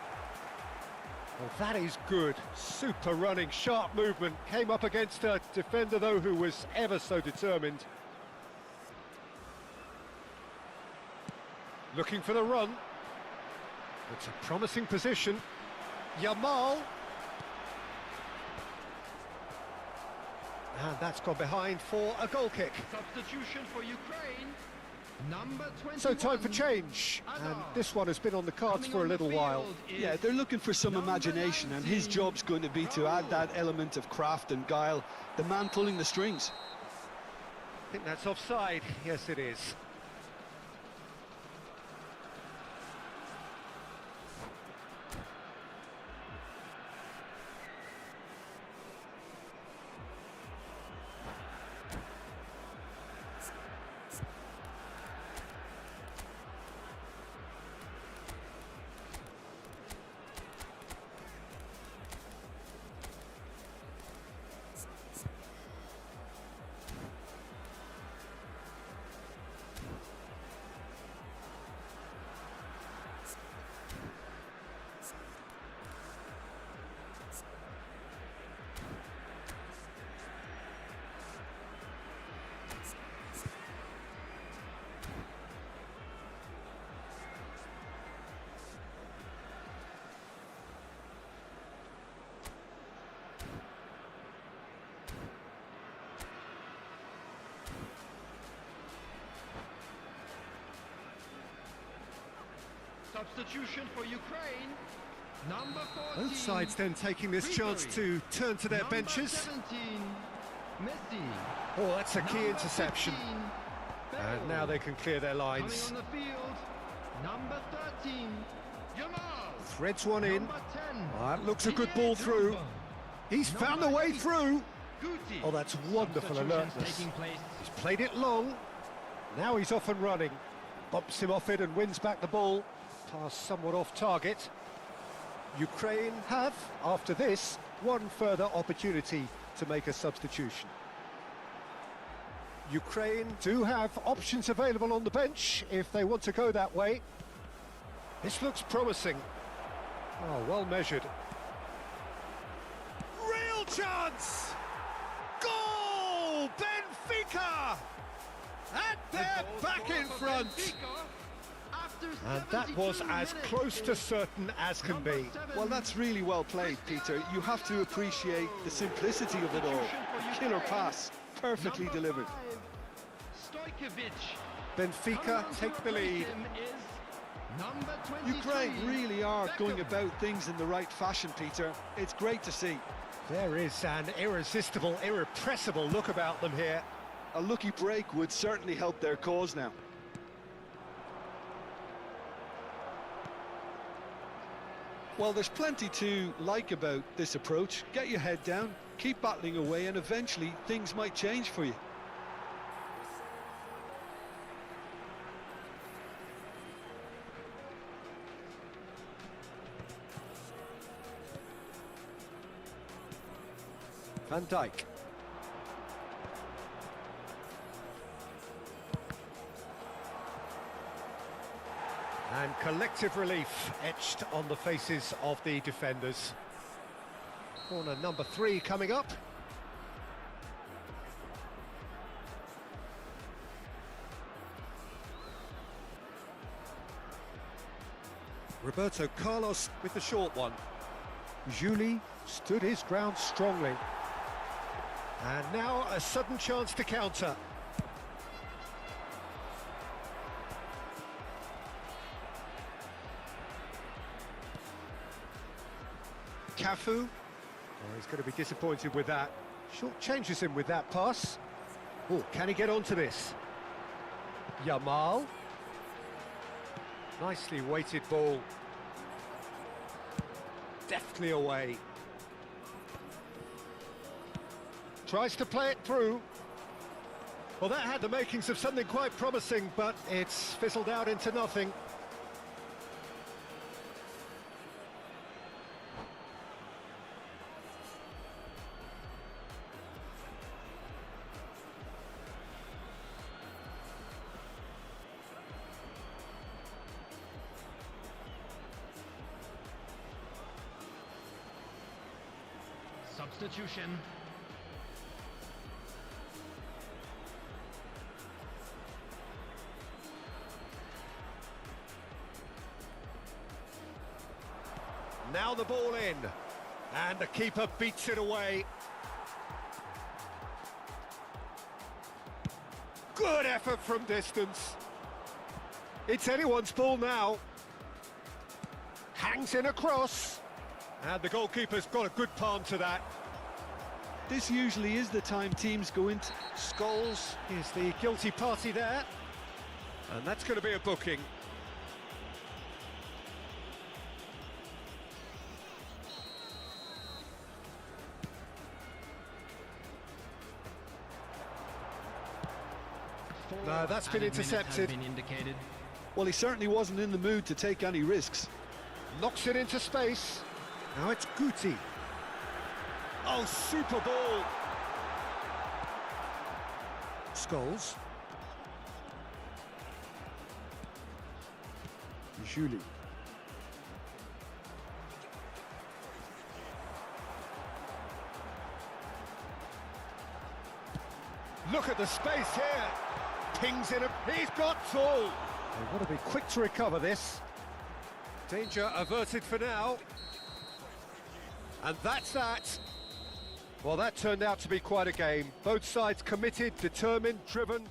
Well, that is good. Super running, sharp movement. Came up against a defender, though, who was ever so determined. Looking for the run. It's a promising position. Yamal. And that's gone behind for a goal kick. Substitution for Ukraine. Number 21. So time for change. And this one has been on the cards for a little while. Yeah, they're looking for some imagination, and his job's going to be to add that element of craft and guile. The man pulling the strings. I think that's offside. Yes, it is. Substitution for Ukraine. Number 14. Both sides then taking this chance to turn to their Number benches. 17. Messi. Oh, that's a key Number interception. 15. And now they can clear their Coming lines. on the field. Number 13. Yamal. Threads one in. Number 10. Oh, that looks a good ball through. He's found a way through. Guti. Oh, that's wonderful alertness. taking place. He's played it long. Now he's off and running. Bumps him off it and wins back the ball. Pass somewhat off target. Ukraine have, after this, one further opportunity to make a substitution. Ukraine do have options available on the bench if they want to go that way. This looks promising. Oh, well measured. Real chance! Goal! Benfica! And they're back in front! And that was as close to certain as can be. Well, that's really well played, Peter. You have to appreciate the simplicity of it all. A killer pass, perfectly delivered. Benfica take the lead. Ukraine really are going about things in the right fashion, Peter. It's great to see. There is an irresistible, irrepressible look about them here. A lucky break would certainly help their cause now. Well, there's plenty to like about this approach. Get your head down, keep battling away, and eventually things might change for you. Van Dijk. And collective relief etched on the faces of the defenders. Corner number 3 coming up. Roberto Carlos with the short one. Juli stood his ground strongly. And now a sudden chance to counter. Cafu, oh, he's going to be disappointed with that. Short changes him with that pass. Oh, can he get onto this? Yamal. Nicely weighted ball. Deftly away. Tries to play it through. Well, that had the makings of something quite promising, but it's fizzled out into nothing. Substitution. Now the ball in, and the keeper beats it away. Good effort from distance. It's anyone's ball now. Hangs in a cross, and the goalkeeper's got a good palm to that. This usually is the time teams go into... Scholes is the guilty party there, and that's going to be a booking. No, that's been intercepted. Been indicated. Well, he certainly wasn't in the mood to take any risks. Knocks it into space. Now it's Guti. Oh, super ball. Scholes. Julie. Look at the space here. Pings in a... He's got tall. They've got to be quick to recover this. Danger averted for now. And that's that. Well, that turned out to be quite a game. Both sides committed, determined, driven.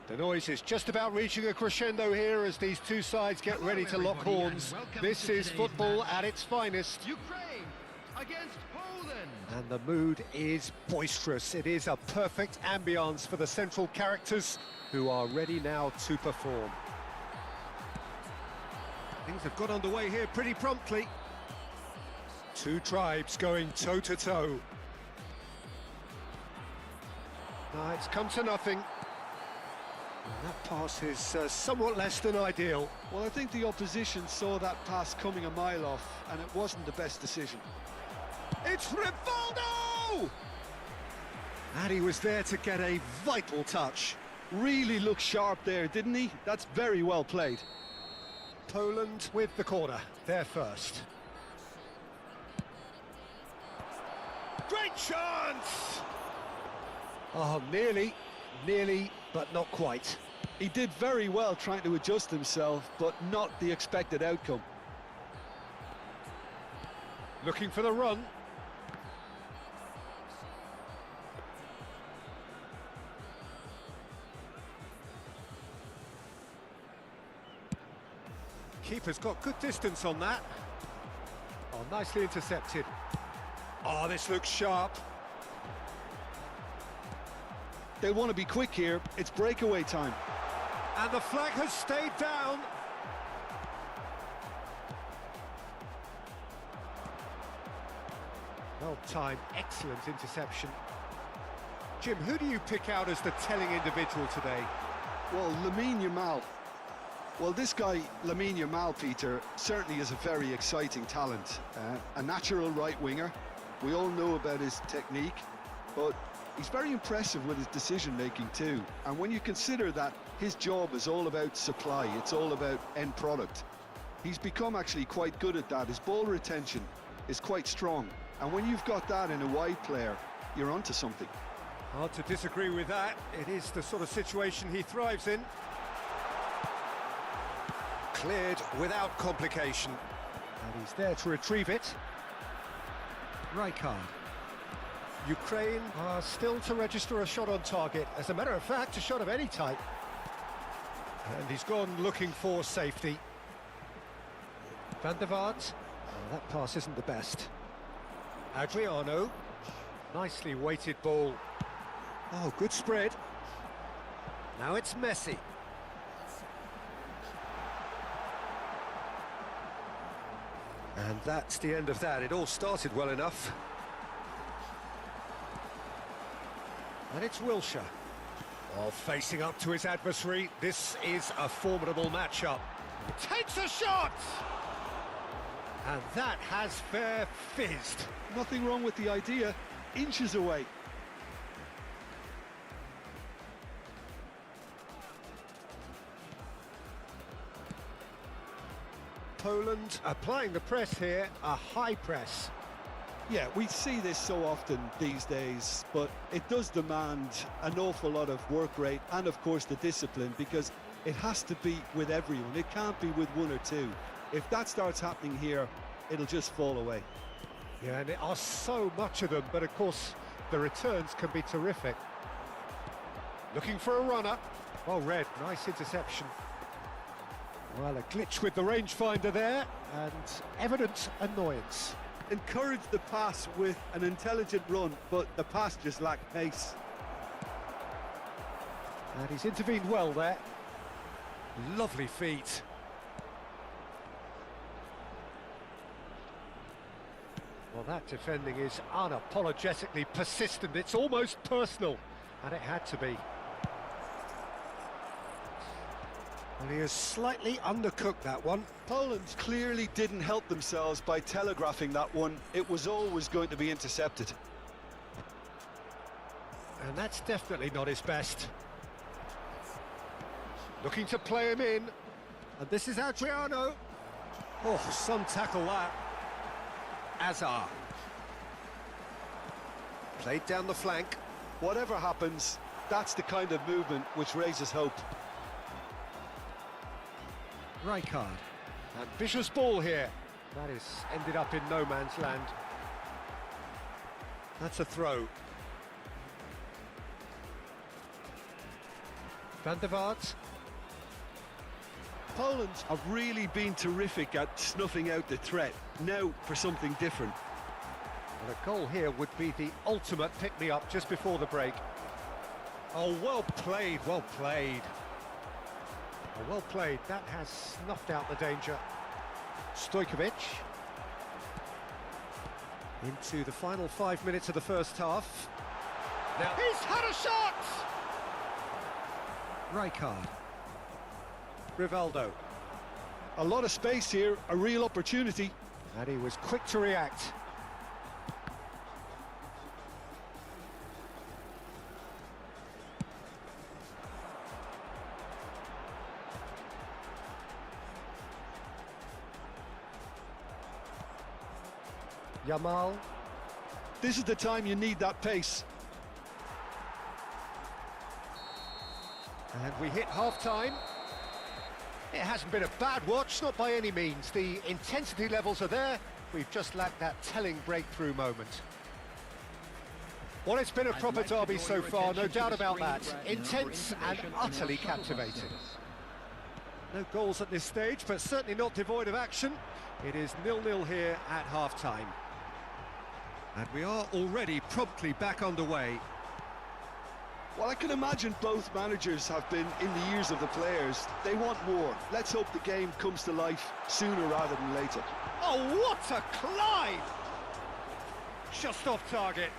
The noise is just about reaching a crescendo here as these two sides get ready to lock horns. This is football at its finest. Ukraine against Poland. And the mood is boisterous. It is a perfect ambience for the central characters who are ready now to perform. Things have got underway here pretty promptly. Two tribes going toe-to-toe. Now it's come to nothing. And that pass is somewhat less than ideal. Well, I think the opposition saw that pass coming a mile off, and it wasn't the best decision. It's Rivaldo! And he was there to get a vital touch. Really looked sharp there, didn't he? That's very well played. Poland with the corner, they're first. Great chance! Oh, nearly, but not quite. He did very well trying to adjust himself, but not the expected outcome. Looking for the run. Keeper's got good distance on that. Oh, nicely intercepted. Oh, this looks sharp. They'll want to be quick here. It's breakaway time. And the flag has stayed down. Well-timed, excellent interception. Jim, who do you pick out as the telling individual today? Well, Lamine Yamal. Well, this guy, Lamine Yamal, Peter, certainly is a very exciting talent. A natural right winger. We all know about his technique, but he's very impressive with his decision-making too. And when you consider that his job is all about supply, it's all about end product, he's become actually quite good at that. His ball retention is quite strong. And when you've got that in a wide player, you're onto something. Hard to disagree with that. It is the sort of situation he thrives in. Cleared without complication. And he's there to retrieve it. Rijkaard. Ukraine are still to register a shot on target. As a matter of fact, a shot of any type. And he's gone looking for safety. Van der Vaart. Oh, that pass isn't the best. Adriano. Nicely weighted ball. Oh, good spread. Now it's Messi. And that's the end of that. It all started well enough. And it's Wilshere. Oh, facing up to his adversary. This is a formidable matchup. He takes a shot! And that has fair fizzed. Nothing wrong with the idea. Inches away. Poland applying the press here, a high press. Yeah, we see this so often these days, but it does demand an awful lot of work rate and, of course, the discipline, because it has to be with everyone. It can't be with one or two. If that starts happening here, it'll just fall away. Yeah, and there are so much of them, but of course, the returns can be terrific. Looking for a runner. Well read, nice interception. Well, a glitch with the rangefinder there, and evident annoyance. Encourage the pass with an intelligent run, but the pass just lacked pace. And he's intervened well there. Lovely feet. Well, that defending is unapologetically persistent. It's almost personal, and it had to be. And he has slightly undercooked that one. Poland clearly didn't help themselves by telegraphing that one. It was always going to be intercepted. And that's definitely not his best. Looking to play him in. And this is Adriano. Oh, some tackle that. Azar. Played down the flank. Whatever happens, that's the kind of movement which raises hope. Rijkaard. Ambitious ball here. That is ended up in no man's land. That's a throw. Van der Vaart. Poland have really been terrific at snuffing out the threat. Now for something different. And a goal here would be the ultimate pick-me-up just before the break. Oh, well played, well played. Oh, well played, that has snuffed out the danger. Stojkovic. Into the final 5 minutes of the first half. Now he's had a shot! Rijkaard. Rivaldo. A lot of space here, a real opportunity. And he was quick to react. Yamal. This is the time you need that pace. And we hit half-time. It hasn't been a bad watch, not by any means. The intensity levels are there. We've just lacked that telling breakthrough moment. Well, it's been a proper derby so far, no doubt about that. Intense and utterly captivating. No goals at this stage, but certainly not devoid of action. It is 0-0 here at half-time. And we are already promptly back underway. Well, I can imagine both managers have been in the ears of the players. They want more. Let's hope the game comes to life sooner rather than later. Oh, what a climb! Just off target.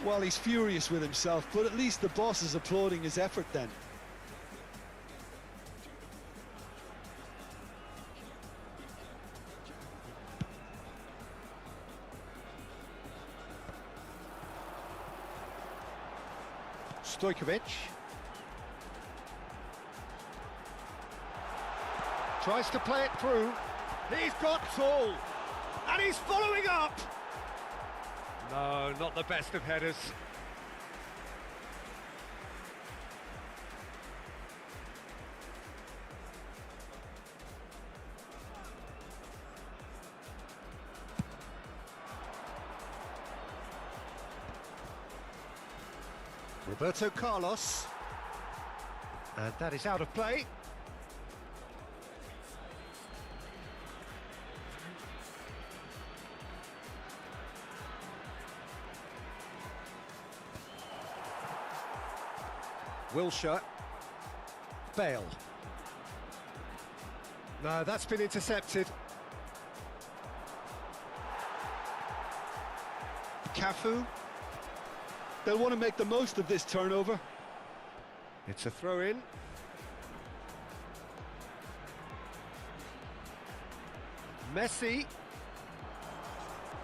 Well, he's furious with himself, but at least the boss is applauding his effort then. Stojkovic. Tries to play it through. He's got tall. And he's following up. No, not the best of headers. Roberto Carlos. And that is out of play. Wilshere. Bale. No, that's been intercepted. Cafu. They'll want to make the most of this turnover. It's a throw-in. Messi.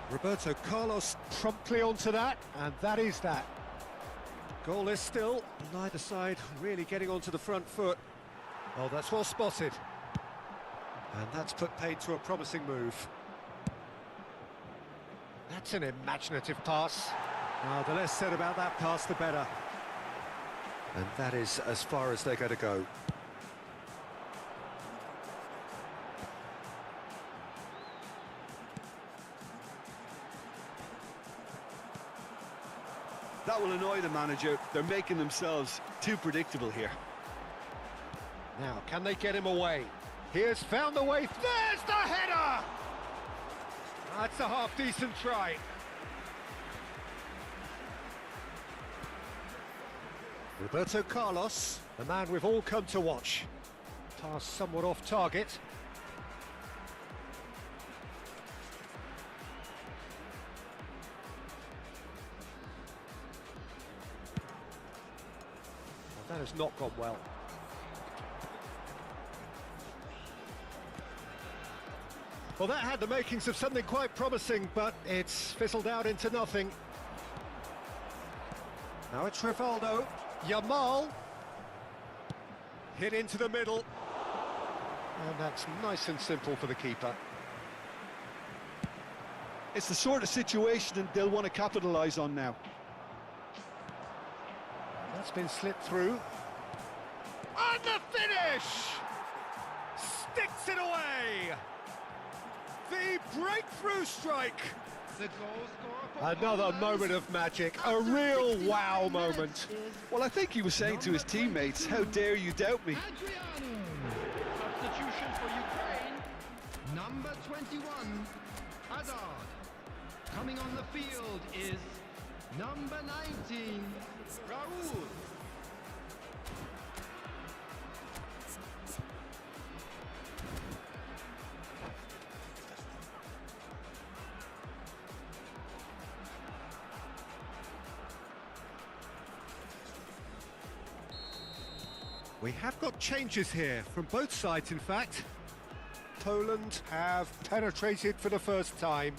Roberto Carlos promptly onto that, and that is that. Goalless still, neither side really getting onto the front foot. Oh, that's well spotted. And that's put paid to a promising move. That's an imaginative pass. The less said about that pass, the better. And that is as far as they're going to go. That will annoy the manager. They're making themselves too predictable here. Now, can they get him away? He has found the way. There's the header! That's a half-decent try. Roberto Carlos, the man we've all come to watch. Pass somewhat off target. That has not gone well. Well, that had the makings of something quite promising, but it's fizzled out into nothing. Now it's Rivaldo. Yamal. Hit into the middle. And that's nice and simple for the keeper. It's the sort of situation that they'll want to capitalise on now. That's been slipped through. And the finish! Sticks it away! The breakthrough strike! The goal scorer for Another Poland. moment of magic, a real wow moment. Well, I think he was saying to his teammates, how dare you doubt me? Adriano. Substitution for Ukraine. Number 21, Hazard. Coming on the field is number 19, Raúl. We have got changes here, from both sides in fact. Poland have penetrated for the first time.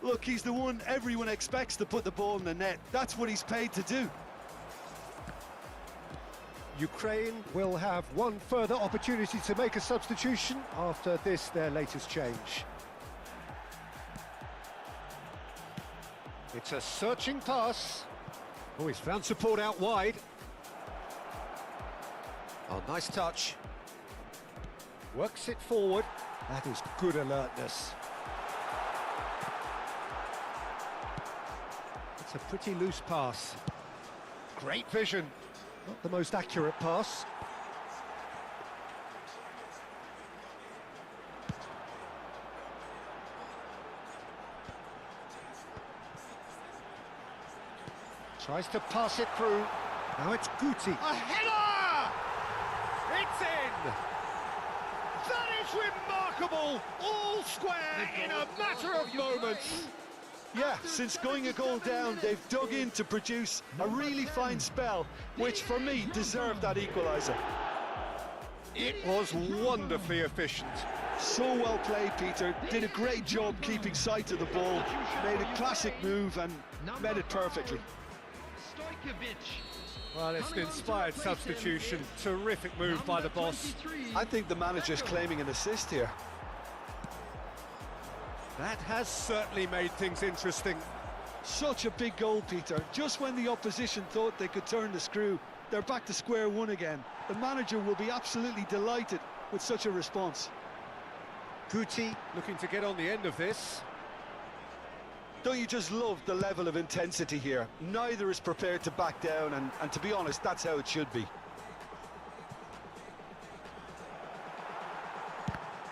Look, he's the one everyone expects to put the ball in the net. That's what he's paid to do. Ukraine will have one further opportunity to make a substitution after this, their latest change. It's a searching pass. Oh, he's found support out wide. Oh, nice touch. Works it forward. That is good alertness. It's a pretty loose pass. Great vision. Not the most accurate pass. Tries to pass it through. Now it's Guti. A header! It's in! That is remarkable! All square in a matter of moments. Yeah, since going a goal down, they've dug in to produce a really fine spell, which for me deserved that equaliser. It was wonderfully efficient. So well played, Peter. Did a great job keeping sight of the ball, made a classic move and met it perfectly. Well, it's an inspired substitution. Terrific move by the boss. I think the manager's claiming an assist here. That has certainly made things interesting. Such a big goal, Peter. Just when the opposition thought they could turn the screw, they're back to square one again. The manager will be absolutely delighted with such a response. Guti looking to get on the end of this. Don't you just love the level of intensity here? Neither is prepared to back down, and to be honest, that's how it should be.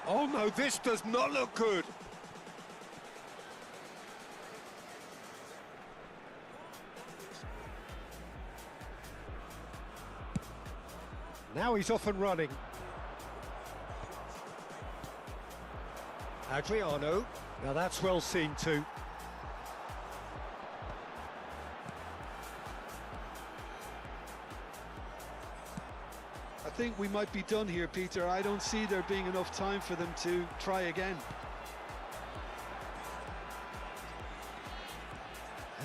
Oh no, this does not look good. Now he's off and running. Adriano. Now that's well seen too. I think we might be done here, Peter. I don't see there being enough time for them to try again.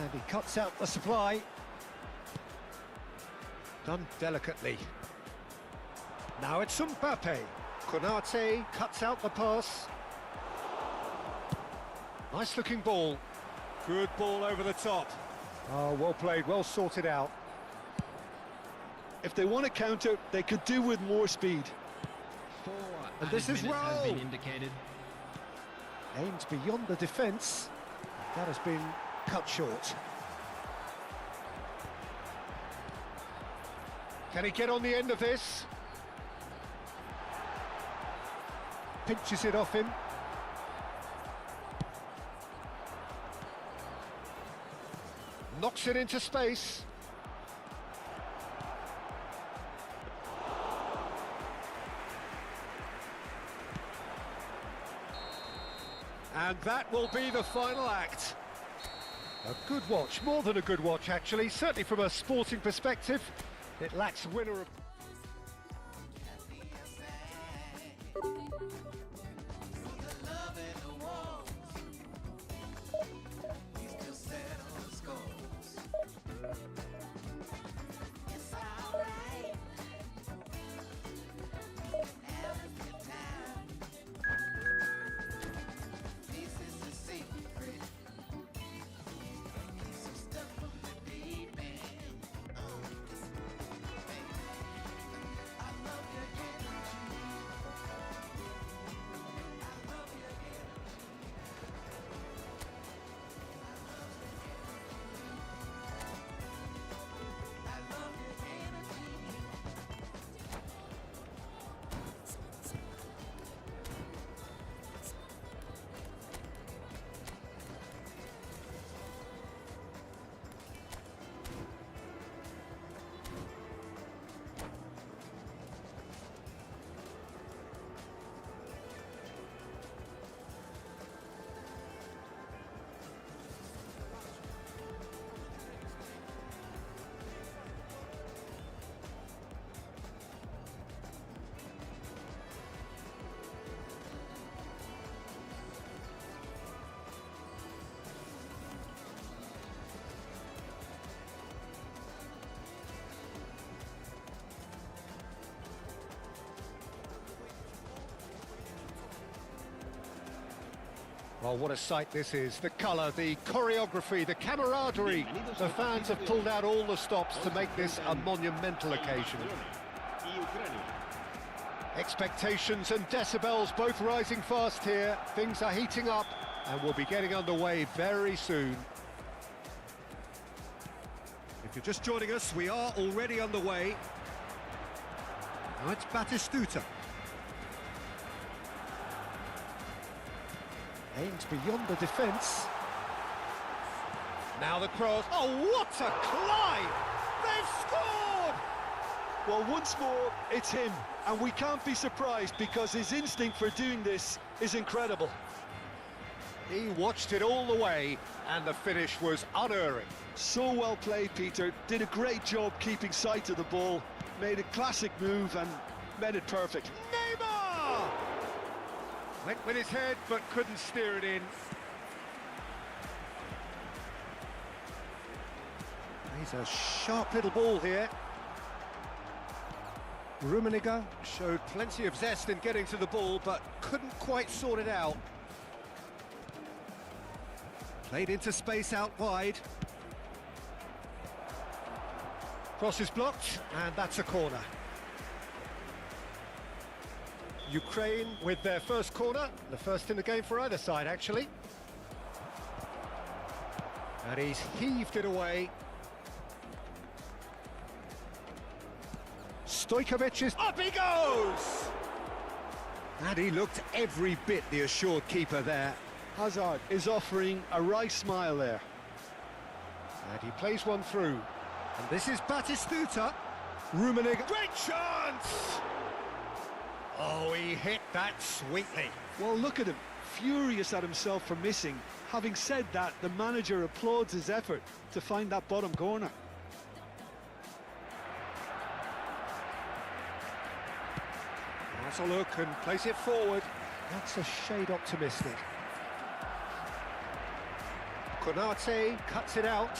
And he cuts out the supply. Done delicately. Now it's Mbappe. Konate cuts out the pass. Nice looking ball. Good ball over the top. Oh, well played, well sorted out. If they want to counter, they could do with more speed. And this is has been Rowe. indicated. Aims beyond the defence. That has been cut short. Can he get on the end of this? Pinches it off him. Knocks it into space. And that will be the final act. A good watch, more than a good watch actually, certainly from a sporting perspective. It lacks winner of... Well, what a sight this is. The colour, the choreography, the camaraderie. The fans have pulled out all the stops to make this a monumental occasion. Expectations and decibels both rising fast here. Things are heating up and we'll be getting underway very soon. If you're just joining us, we are already underway. Now it's Batistuta. Aims beyond the defence. Now the cross. Oh, what a climb! They've scored! Well, once more, it's him, and we can't be surprised because his instinct for doing this is incredible. He watched it all the way, and the finish was unerring. So well played, Peter. Did a great job keeping sight of the ball, made a classic move and made it perfect. Neymar! Went with his head, but couldn't steer it in. He's a sharp little ball here. Rummenigge showed plenty of zest in getting to the ball, but couldn't quite sort it out. Played into space out wide. Cross is blocked, and that's a corner. Ukraine with their first corner, the first in the game for either side, actually. And he's heaved it away. Stojkovic is up he goes! And he looked every bit the assured keeper there. Hazard is offering a right smile there. And he plays one through. And this is Batistuta. Rummenigge. Great chance! Oh, he hit that sweetly. Well, look at him, furious at himself for missing. Having said that, the manager applauds his effort to find that bottom corner. That's a look and plays it forward. That's a shade optimistic. Konate cuts it out.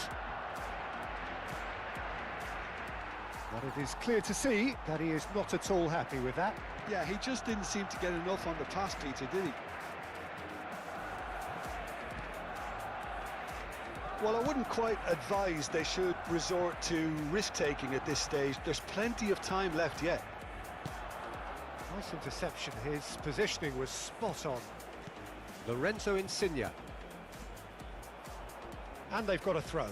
But it is clear to see that he is not at all happy with that. Yeah, he just didn't seem to get enough on the pass, Peter, did he? Well, I wouldn't quite advise they should resort to risk-taking at this stage. There's plenty of time left yet. Nice interception. His positioning was spot on. Lorenzo Insigne. And they've got a throw.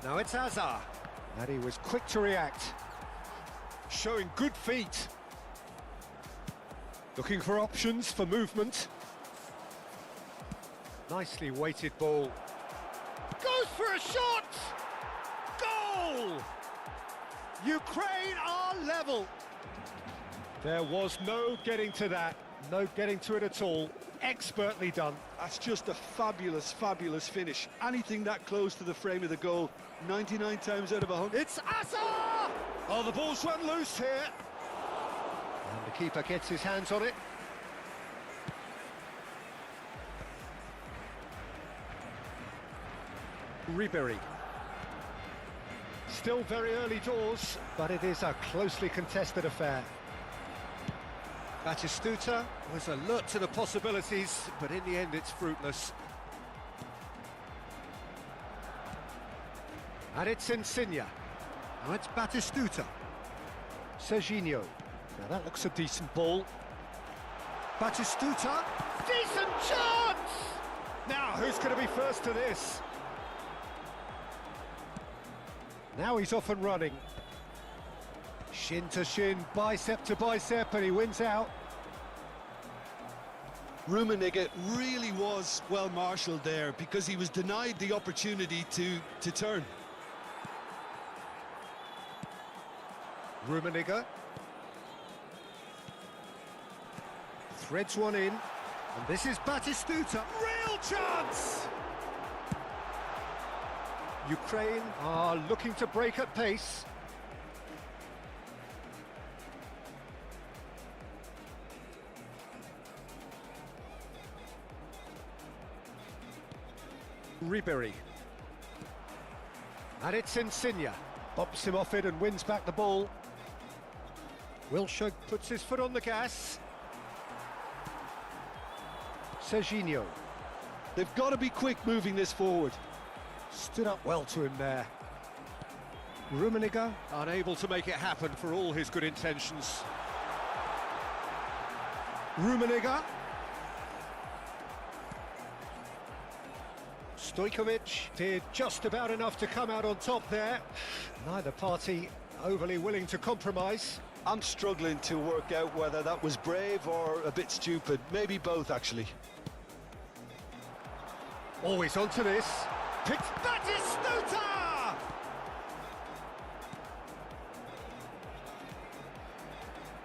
Now it's Hazard. And he was quick to react. Showing good feet. Looking for options for movement. Nicely weighted ball. Goes for a shot! Goal! Ukraine are level. There was no getting to that. No getting to it at all. Expertly done. That's just a fabulous, fabulous finish. Anything that close to the frame of the goal, 99 times out of 100. It's Asa! Oh, the ball's run loose here. And the keeper gets his hands on it. Ribery. Still very early doors, but it is a closely contested affair. Batistuta was alert to the possibilities, but in the end it's fruitless. And it's Insigne. Now it's Batistuta. Serginho. Now that looks a decent ball. Batistuta. Decent chance! Now who's going to be first to this? Now he's off and running. Shin to shin, bicep to bicep, and he wins out. Rummenigge really was well marshalled there because he was denied the opportunity to turn. Rummenigge threads one in, and this is Batistuta. Real chance! Ukraine are looking to break at pace. Ribery. And it's Insigne. Bumps him off it and wins back the ball. Wilshere puts his foot on the gas. Serginho. They've got to be quick moving this forward. Stood up well to him there. Rummenigge unable to make it happen for all his good intentions. Rummenigge. Stojkovic did just about enough to come out on top there. Neither party overly willing to compromise. I'm struggling to work out whether that was brave or a bit stupid. Maybe both, actually. Always onto this. Picked Batistuta!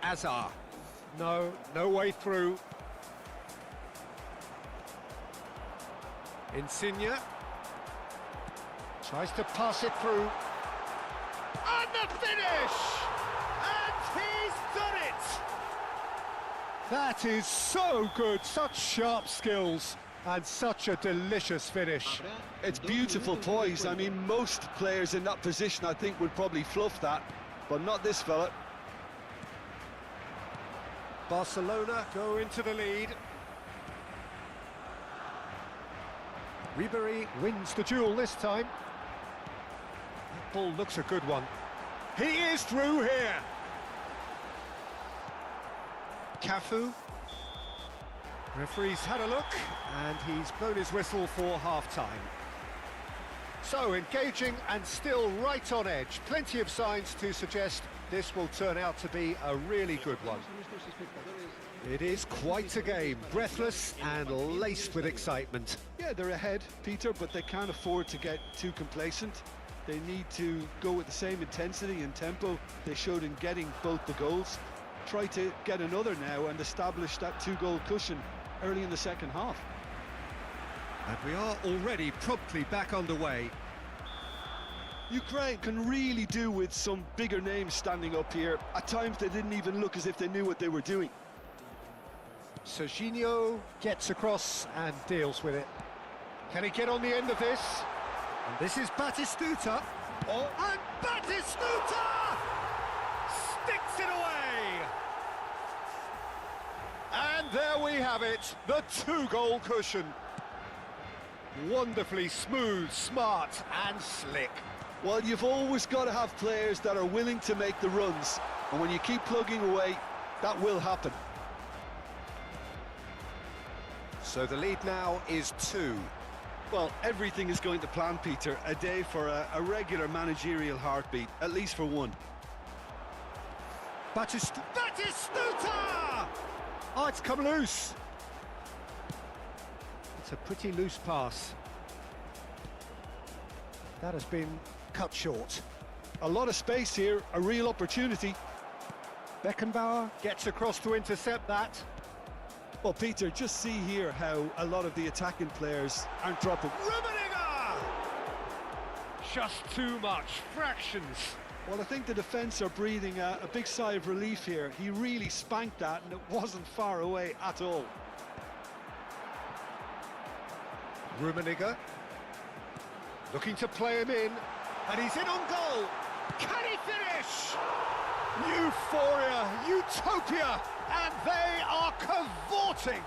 Azar. No way through. Insigne. Tries to pass it through. And the finish! And he's done it! That is so good, such sharp skills and such a delicious finish. It's beautiful poise. I mean, most players in that position, I think, would probably fluff that, but not this fella. Barcelona go into the lead. Ribery wins the duel this time. That ball looks a good one. He is through here. Cafu. Referee's had a look and he's blown his whistle for half-time. So engaging and still right on edge. Plenty of signs to suggest this will turn out to be a really good one. It is quite a game, breathless and laced with excitement. Yeah, they're ahead, Peter, but they can't afford to get too complacent. They need to go with the same intensity and tempo they showed in getting both the goals. Try to get another now and establish that two-goal cushion early in the second half. And we are already promptly back underway. Ukraine can really do with some bigger names standing up here. At times they didn't even look as if they knew what they were doing. Serginho gets across and deals with it. Can he get on the end of this? And this is Batistuta. Oh, and Batistuta sticks it away. And there we have it, the two-goal cushion. Wonderfully smooth, smart and slick. Well, you've always got to have players that are willing to make the runs, and when you keep plugging away, that will happen. So the lead now is 2. Well, everything is going to plan, Peter. A day for a regular managerial heartbeat, at least for one. Batistuta! Oh, it's come loose. It's a pretty loose pass. That has been cut short. A lot of space here, a real opportunity. Beckenbauer gets across to intercept that. Well, Peter, just see here how a lot of the attacking players aren't dropping. Rummenigge! Just too much, fractions. Well, I think the defence are breathing a big sigh of relief here. He really spanked that and it wasn't far away at all. Rummenigge looking to play him in, and he's in on goal. Can he finish? Euphoria, utopia, and they are cavorting.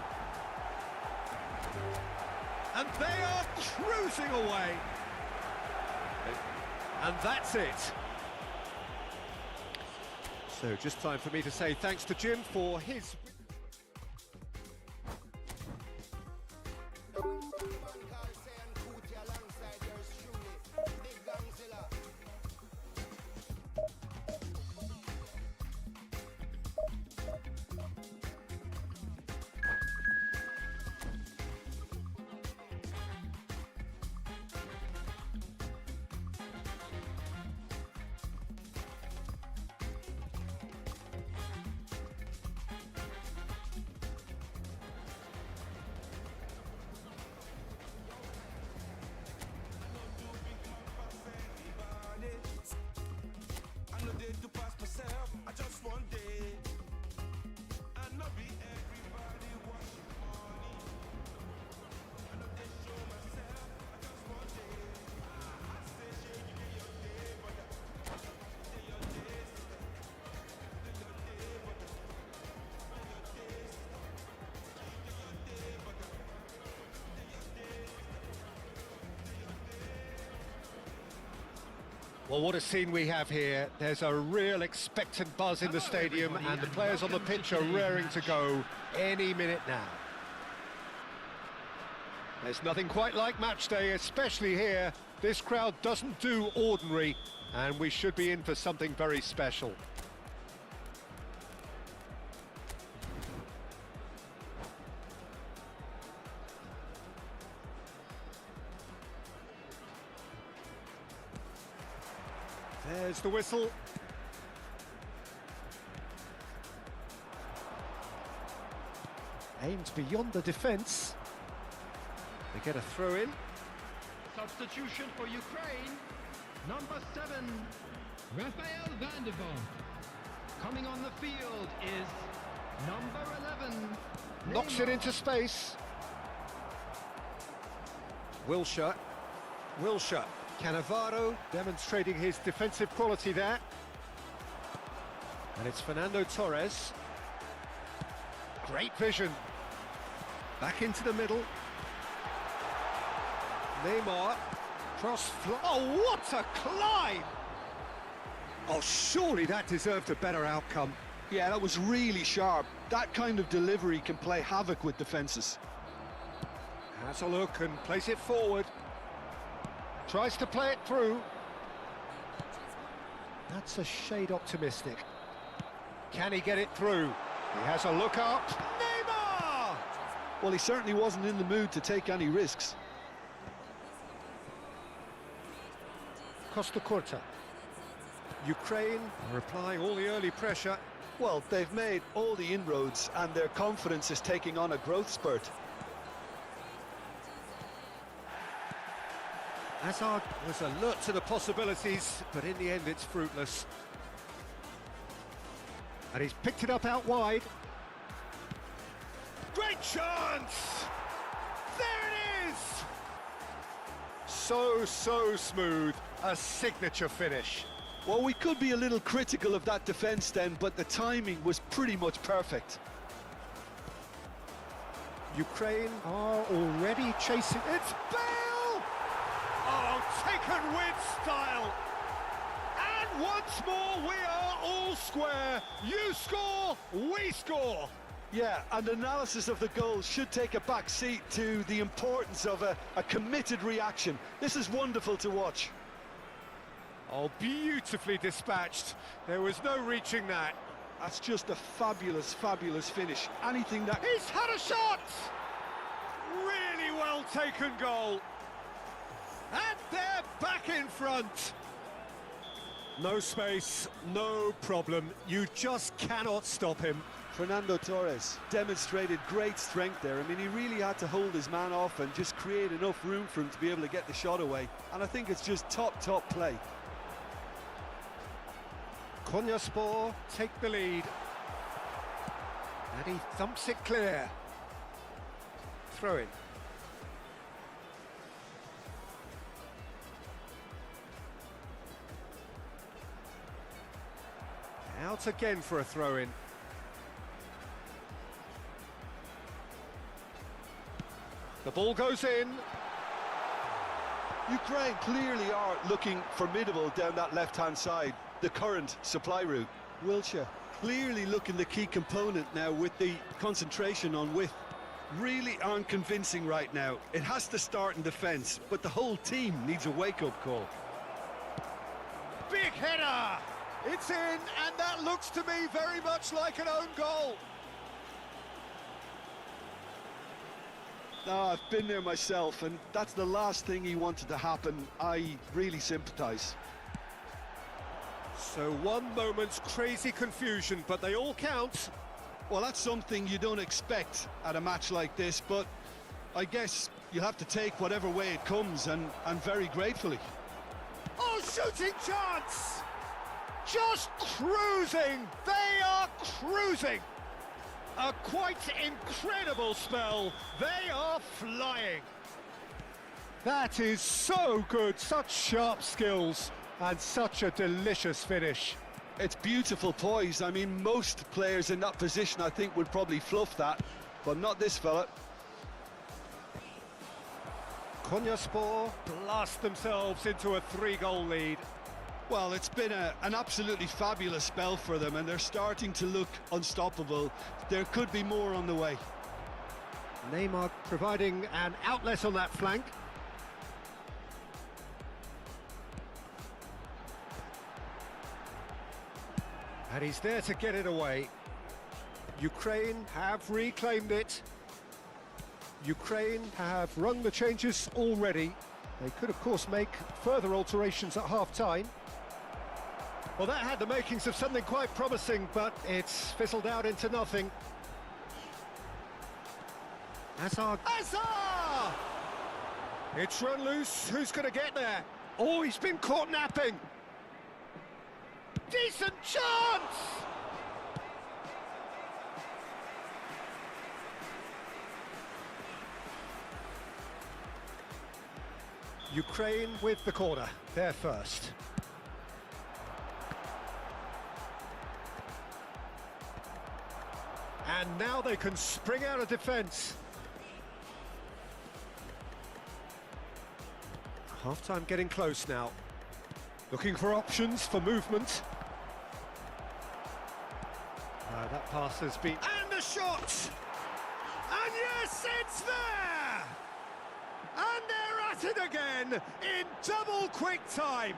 And they are cruising away. And that's it. So just time for me to say thanks to Jim for his... Well, what a scene we have here. There's a real expectant buzz in the stadium and the players on the pitch are raring to go any minute now. There's nothing quite like match day, especially here. This crowd doesn't do ordinary and we should be in for something very special. There's the whistle. Aimed beyond the defence. They get a throw in. Substitution for Ukraine. Number 7, Rafael van der Vaart. Coming on the field is number 11. Knocks it into space. Wilshere. Cannavaro demonstrating his defensive quality there. And it's Fernando Torres. Great vision. Back into the middle. Neymar. Oh, what a climb! Oh, surely that deserved a better outcome. Yeah, that was really sharp. That kind of delivery can play havoc with defences. Has a look and plays it forward. Tries to play it through. That's a shade optimistic. Can he get it through? He has a look up. Neymar! Well, he certainly wasn't in the mood to take any risks. Costa Curta. Ukraine are applying all the early pressure. Well, they've made all the inroads and their confidence is taking on a growth spurt. Hazard was alert to the possibilities, but in the end it's fruitless. And he's picked it up out wide. Great chance! There it is! So smooth. A signature finish. Well, we could be a little critical of that defence then, but the timing was pretty much perfect. Ukraine are already chasing. It's Bale! Oh, taken with style. And once more, we are all square. You score, we score. Yeah, and analysis of the goal should take a back seat to the importance of a committed reaction. This is wonderful to watch. Oh, beautifully dispatched. There was no reaching that. That's just a fabulous finish. Anything that... He's had a shot! Really well taken goal. And they're back in front. No space, no problem. You just cannot stop him. Fernando Torres demonstrated great strength there. I mean, he really had to hold his man off and just create enough room for him to be able to get the shot away. And I think it's just top play. Konyaspor take the lead. And he thumps it clear. Throw in. Out again for a throw in. The ball goes in. Ukraine clearly are looking formidable down that left-hand side, the current supply route. Wilshere clearly looking the key component now with the concentration on width. Really aren't convincing right now. It has to start in defence, but the whole team needs a wake-up call. Big header! It's in, and that looks to me very much like an own goal. No, I've been there myself, and that's the last thing he wanted to happen. I really sympathise. So one moment's crazy confusion, but they all count. Well, that's something you don't expect at a match like this, but I guess you'll have to take whatever way it comes, and very gratefully. Oh, shooting chance! Just cruising! They are cruising! A quite incredible spell. They are flying. That is so good. Such sharp skills and such a delicious finish. It's beautiful poise. I mean, most players in that position, I think, would probably fluff that, but not this fella. Konyaspor blast themselves into a 3-goal lead. Well, it's been an absolutely fabulous spell for them, and they're starting to look unstoppable. There could be more on the way. Neymar providing an outlet on that flank. And he's there to get it away. Ukraine have reclaimed it. Ukraine have rung the changes already. They could, of course, make further alterations at half-time. Well, that had the makings of something quite promising, but it's fizzled out into nothing. Hazard. Hazard! It's run loose. Who's going to get there? Oh, he's been caught napping. Decent chance! Ukraine with the corner. They're first. And now they can spring out of defence. Half-time getting close now. Looking for options for movement. That pass has been... And the shot! And yes, it's there! And they're at it again in double quick time.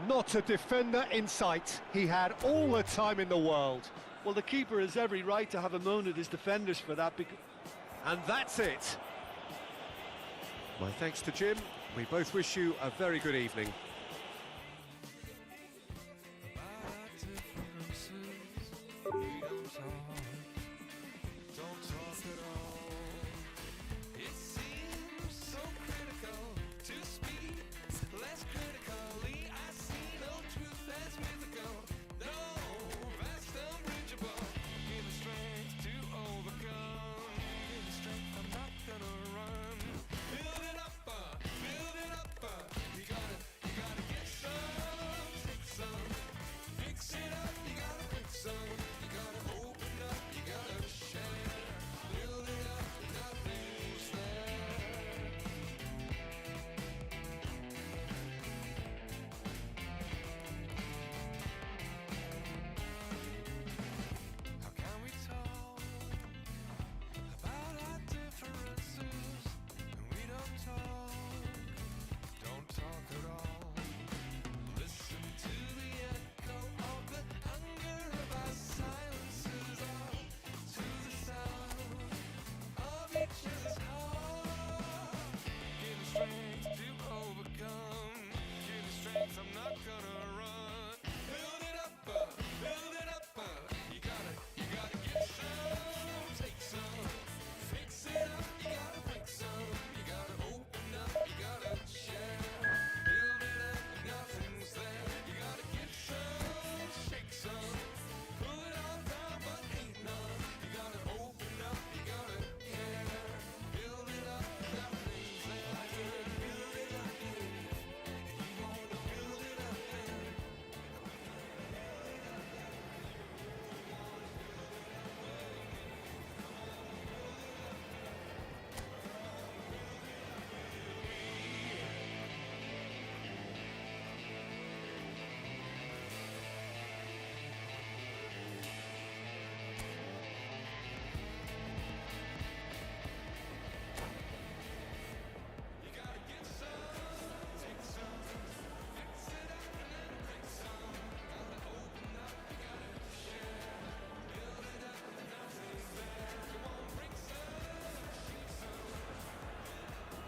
Not a defender in sight. He had all the time in the world. Well, the keeper has every right to have a moan at his defenders for that. And that's it. My thanks to Jim. We both wish you a very good evening.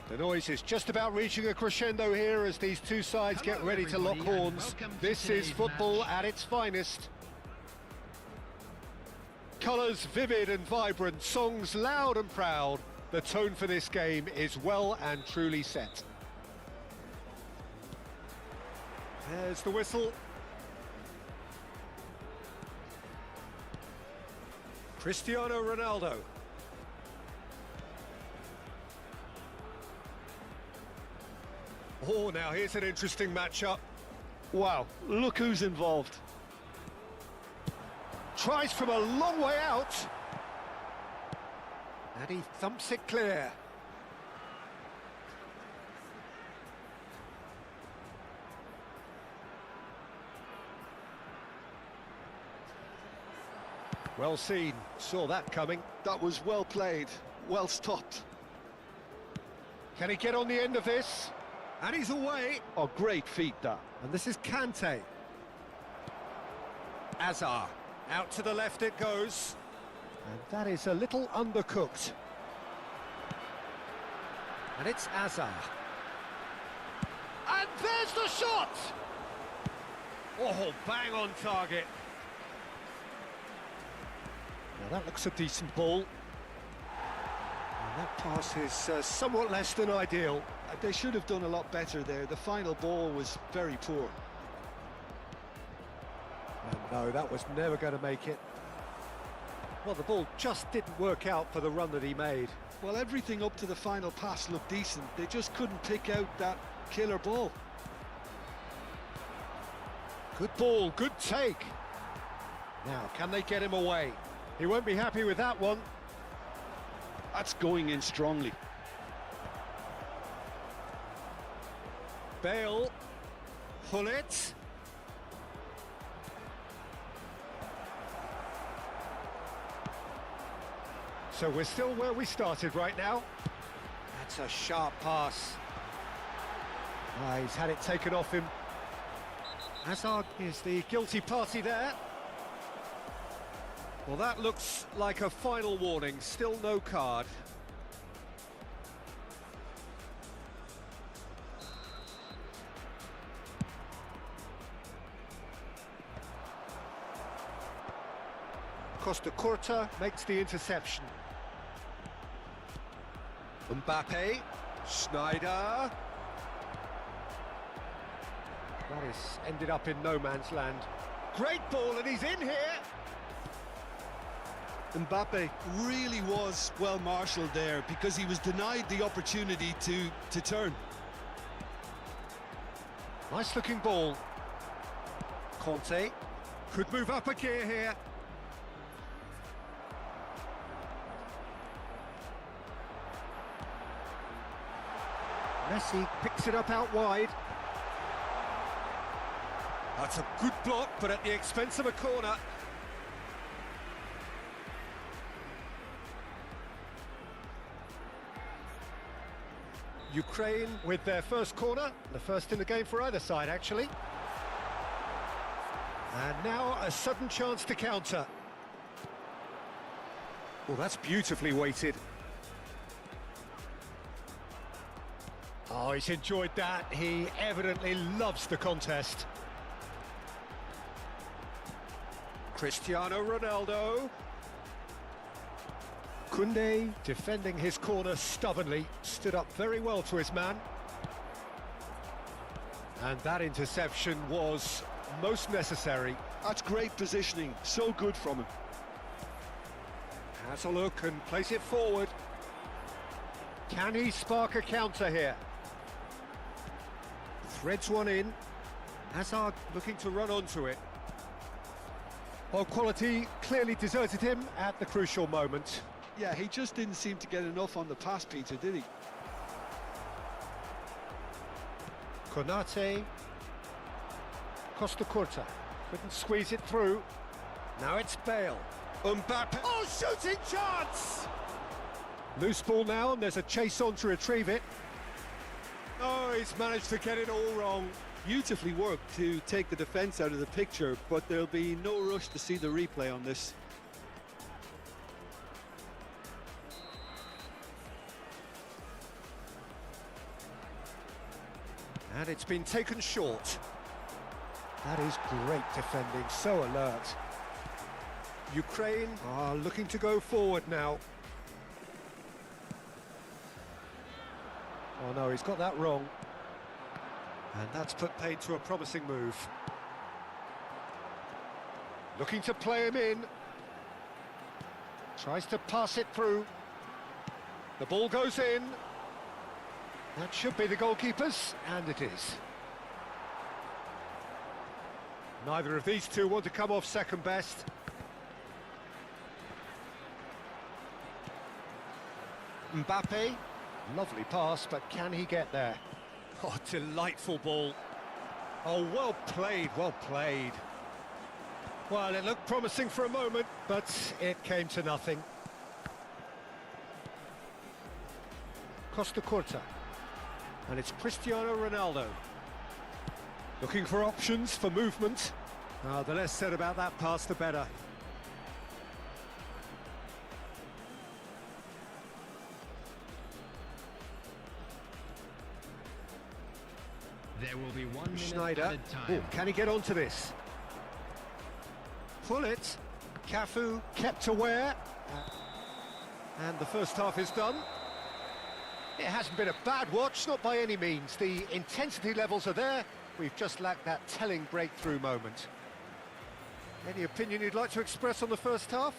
The noise is just about reaching a crescendo here as these two sides get ready to lock horns. This is football at its finest. Colours vivid and vibrant, songs loud and proud. The tone for this game is well and truly set. There's the whistle. Cristiano Ronaldo. Oh, now here's an interesting matchup. Wow, look who's involved. Tries from a long way out. And he thumps it clear. Well seen, saw that coming. That was well played, well stopped. Can he get on the end of this? And he's away. Oh, great feat, that. And this is Kante. Azar. Out to the left it goes. And that is a little undercooked. And it's Azar. And there's the shot! Oh, bang on target. Now that looks a decent ball. And that pass is somewhat less than ideal. They should have done a lot better there. The final ball was very poor. And no, that was never going to make it. Well, the ball just didn't work out for the run that he made. Well, everything up to the final pass looked decent. They just couldn't pick out that killer ball. Good ball, good take. Now, can they get him away? He won't be happy with that one. That's going in strongly. Bale, pull it. So we're still where we started right now. That's a sharp pass. He's had it taken off him. Hazard is the guilty party there. Well, that looks like a final warning. Still no card. Costa Curta makes the interception. Mbappe, Schneider. That is ended up in no man's land. Great ball, and he's in here. Mbappe really was well marshalled there because he was denied the opportunity to turn. Nice looking ball. Conte could move up a gear here. Messi picks it up out wide. That's a good block, but at the expense of a corner. Ukraine with their first corner, the first in the game for either side, actually. And now a sudden chance to counter. Well, that's beautifully weighted. Oh, he's enjoyed that. He evidently loves the contest. Cristiano Ronaldo. Koundé, defending his corner stubbornly, stood up very well to his man. And that interception was most necessary. That's great positioning, so good from him. Has a look and plays it forward. Can he spark a counter here? Threads one in. Hazard looking to run onto it. Well, quality clearly deserted him at the crucial moment. Yeah, he just didn't seem to get enough on the pass, Peter, did he? Konate. Costa Curta. Couldn't squeeze it through. Now it's Bale. Mbappe. Oh, shooting chance! Loose ball now, and there's a chase on to retrieve it. Oh, he's managed to get it all wrong. Beautifully worked to take the defence out of the picture, but there'll be no rush to see the replay on this. And it's been taken short. That is great defending, so alert. Ukraine are looking to go forward now. Oh no, he's got that wrong. And that's put paid to a promising move. Looking to play him in. Tries to pass it through. The ball goes in. That should be the goalkeeper's, and it is. Neither of these two want to come off second best. Mbappe, lovely pass, but can he get there? Oh, delightful ball. Oh, well played, well played. Well, it looked promising for a moment, but it came to nothing. Costa Curta. And it's Cristiano Ronaldo. Looking for options for movement. Oh, the less said about that pass, the better. There There will be 1 minute Schneider. added time. Oh, can he get onto this? Pull it. Cafu kept aware. And the first half is done. It hasn't been a bad watch, not by any means. The intensity levels are there. We've just lacked that telling breakthrough moment. Any opinion you'd like to express on the first half?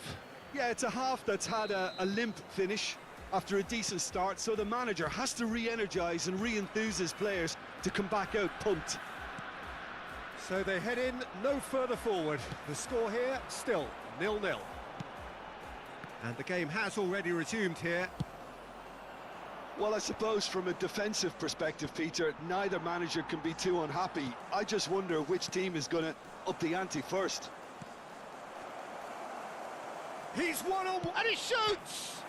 Yeah, it's a half that's had a limp finish after a decent start, so the manager has to re-energise and re-enthuse his players to come back out pumped. So they head in no further forward. The score here, still 0-0. And the game has already resumed here. Well, I suppose from a defensive perspective, Peter, neither manager can be too unhappy. I just wonder which team is going to up the ante first. He's one-on-one, and he shoots!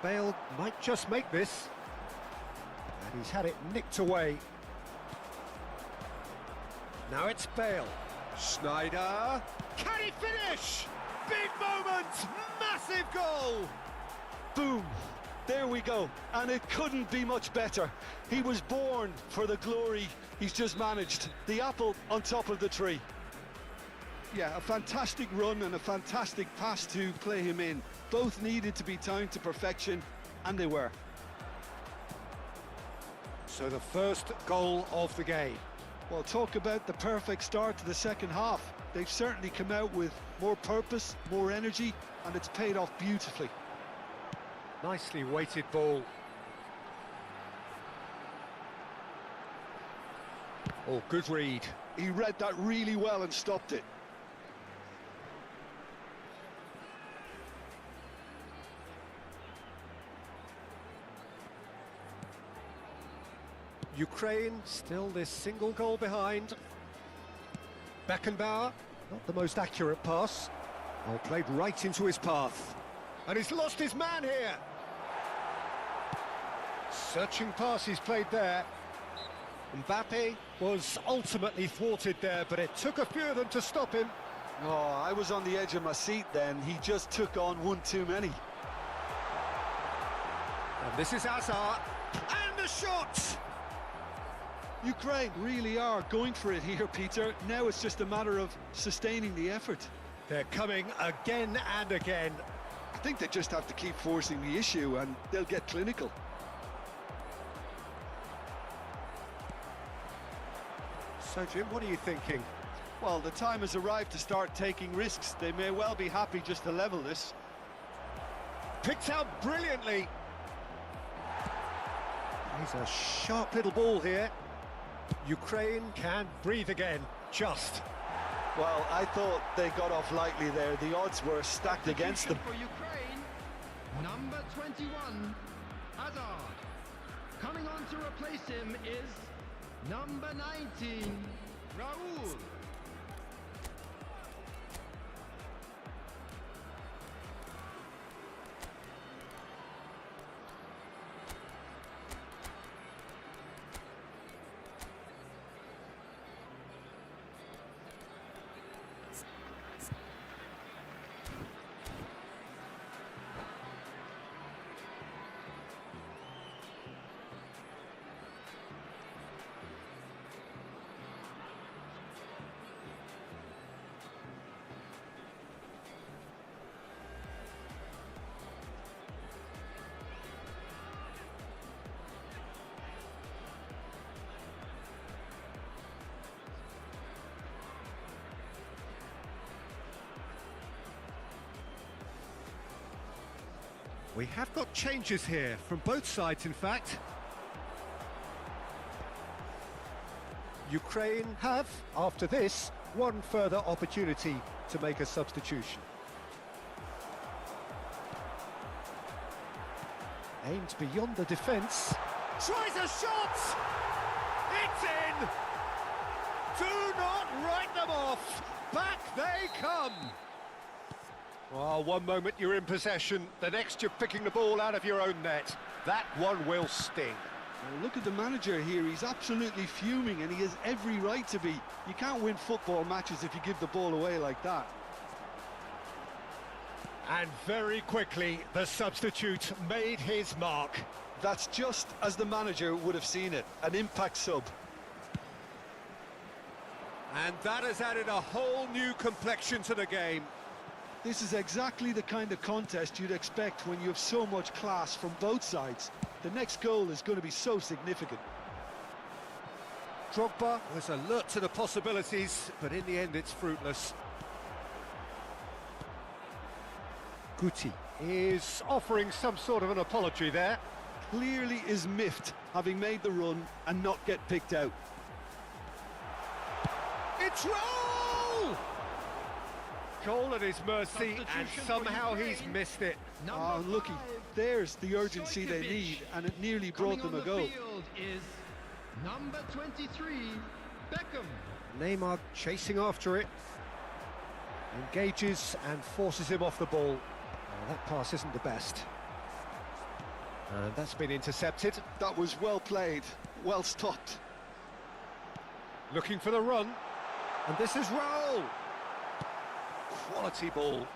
Bale might just make this. And he's had it nicked away. Now it's Bale. Schneider. Can he finish? Big moment! Massive goal! Boom! There we go. And it couldn't be much better. He was born for the glory he's just managed. The apple on top of the tree. Yeah, a fantastic run and a fantastic pass to play him in. Both needed to be timed to perfection, and they were. So the first goal of the game. Well, talk about the perfect start to the second half. They've certainly come out with more purpose, more energy, and it's paid off beautifully. Nicely weighted ball. Oh, good read. He read that really well and stopped it. Ukraine still this single goal behind. Beckenbauer, not the most accurate pass. Oh, played right into his path. And he's lost his man here. Searching pass he's played there. Mbappe was ultimately thwarted there, but it took a few of them to stop him. Oh, I was on the edge of my seat then. He just took on one too many. And this is Hazard. And the shot! Ukraine really are going for it here, Peter. Now it's just a matter of sustaining the effort. They're coming again and again. I think they just have to keep forcing the issue and they'll get clinical. So, Jim, what are you thinking? Well, the time has arrived to start taking risks. They may well be happy just to level this. Picked out brilliantly. He's a sharp little ball here. Ukraine can breathe again, just. Well, I thought they got off lightly there. The odds were stacked against them. For Ukraine, number 21, Hazard. Coming on to replace him is number 19, Raúl. We have got changes here, from both sides in fact. Ukraine have, after this, one further opportunity to make a substitution. Aimed beyond the defence. Tries a shot! It's in! Do not write them off! Back they come! Well, one moment you're in possession, the next you're picking the ball out of your own net. That one will sting. Well, look at the manager here. He's absolutely fuming and he has every right to be. You can't win football matches if you give the ball away like that. And very quickly, the substitute made his mark. That's just as the manager would have seen it, an impact sub. And that has added a whole new complexion to the game. This is exactly the kind of contest you'd expect when you have so much class from both sides. The next goal is going to be so significant. Drogba was alert to the possibilities, but in the end it's fruitless. Guti is offering some sort of an apology there. Clearly is miffed, having made the run and not get picked out. It's Roll! Goal at his mercy, and somehow he's missed it. Oh, unlucky. There's the urgency they need, and it nearly brought them a goal. Field is number 23, Beckham. Neymar chasing after it. Engages and forces him off the ball. Oh, that pass isn't the best. And that's been intercepted. That was well played, well stopped. Looking for the run. And this is Roll. Quality ball.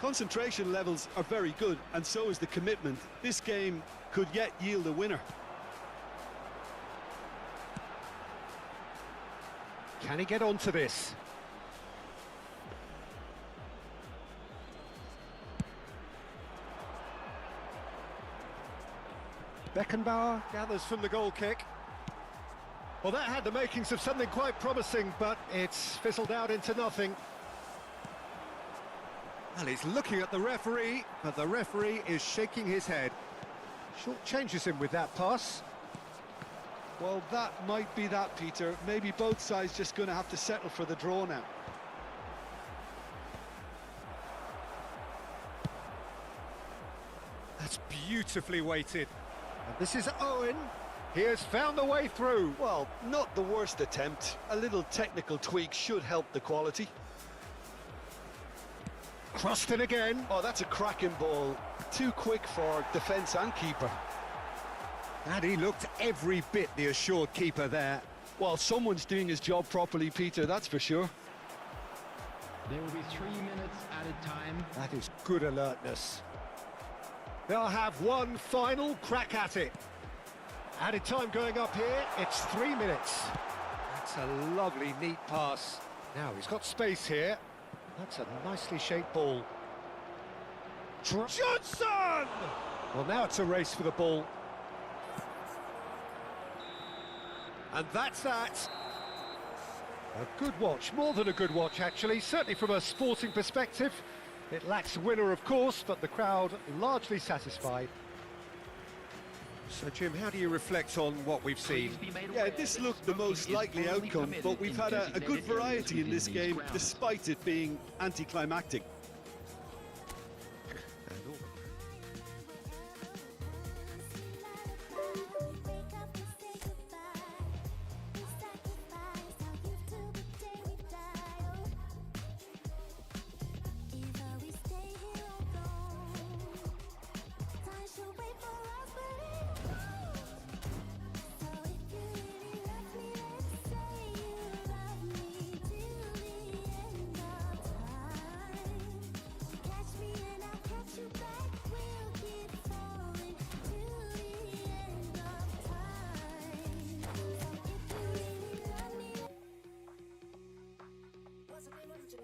Concentration levels are very good, and so is the commitment. This game could yet yield a winner. Can he get onto this? Beckenbauer gathers from the goal kick. Well, that had the makings of something quite promising, but it's fizzled out into nothing. Well, he's looking at the referee, but the referee is shaking his head. Short changes him with that pass. Well, that might be that, Peter. Maybe both sides just going to have to settle for the draw now. That's beautifully weighted. And this is Owen. He has found the way through. Well, not the worst attempt. A little technical tweak should help the quality. Crossed it again. Oh, that's a cracking ball. Too quick for defence and keeper. And he looked every bit the assured keeper there. Well, someone's doing his job properly, Peter, that's for sure. There will be 3 minutes at a time. That is good alertness. They'll have one final crack at it. Added time going up here, it's 3 minutes. That's a lovely, neat pass. Now he's got space here. That's a nicely shaped ball. Johnson! Well, now it's a race for the ball. And that's that. A good watch, more than a good watch actually, certainly from a sporting perspective. It lacks a winner, of course, but the crowd largely satisfied. So, Jim, how do you reflect on what we've seen? Yeah, this looked the most likely outcome, but we've had a good variety in this game, despite it being anticlimactic. What's the name of the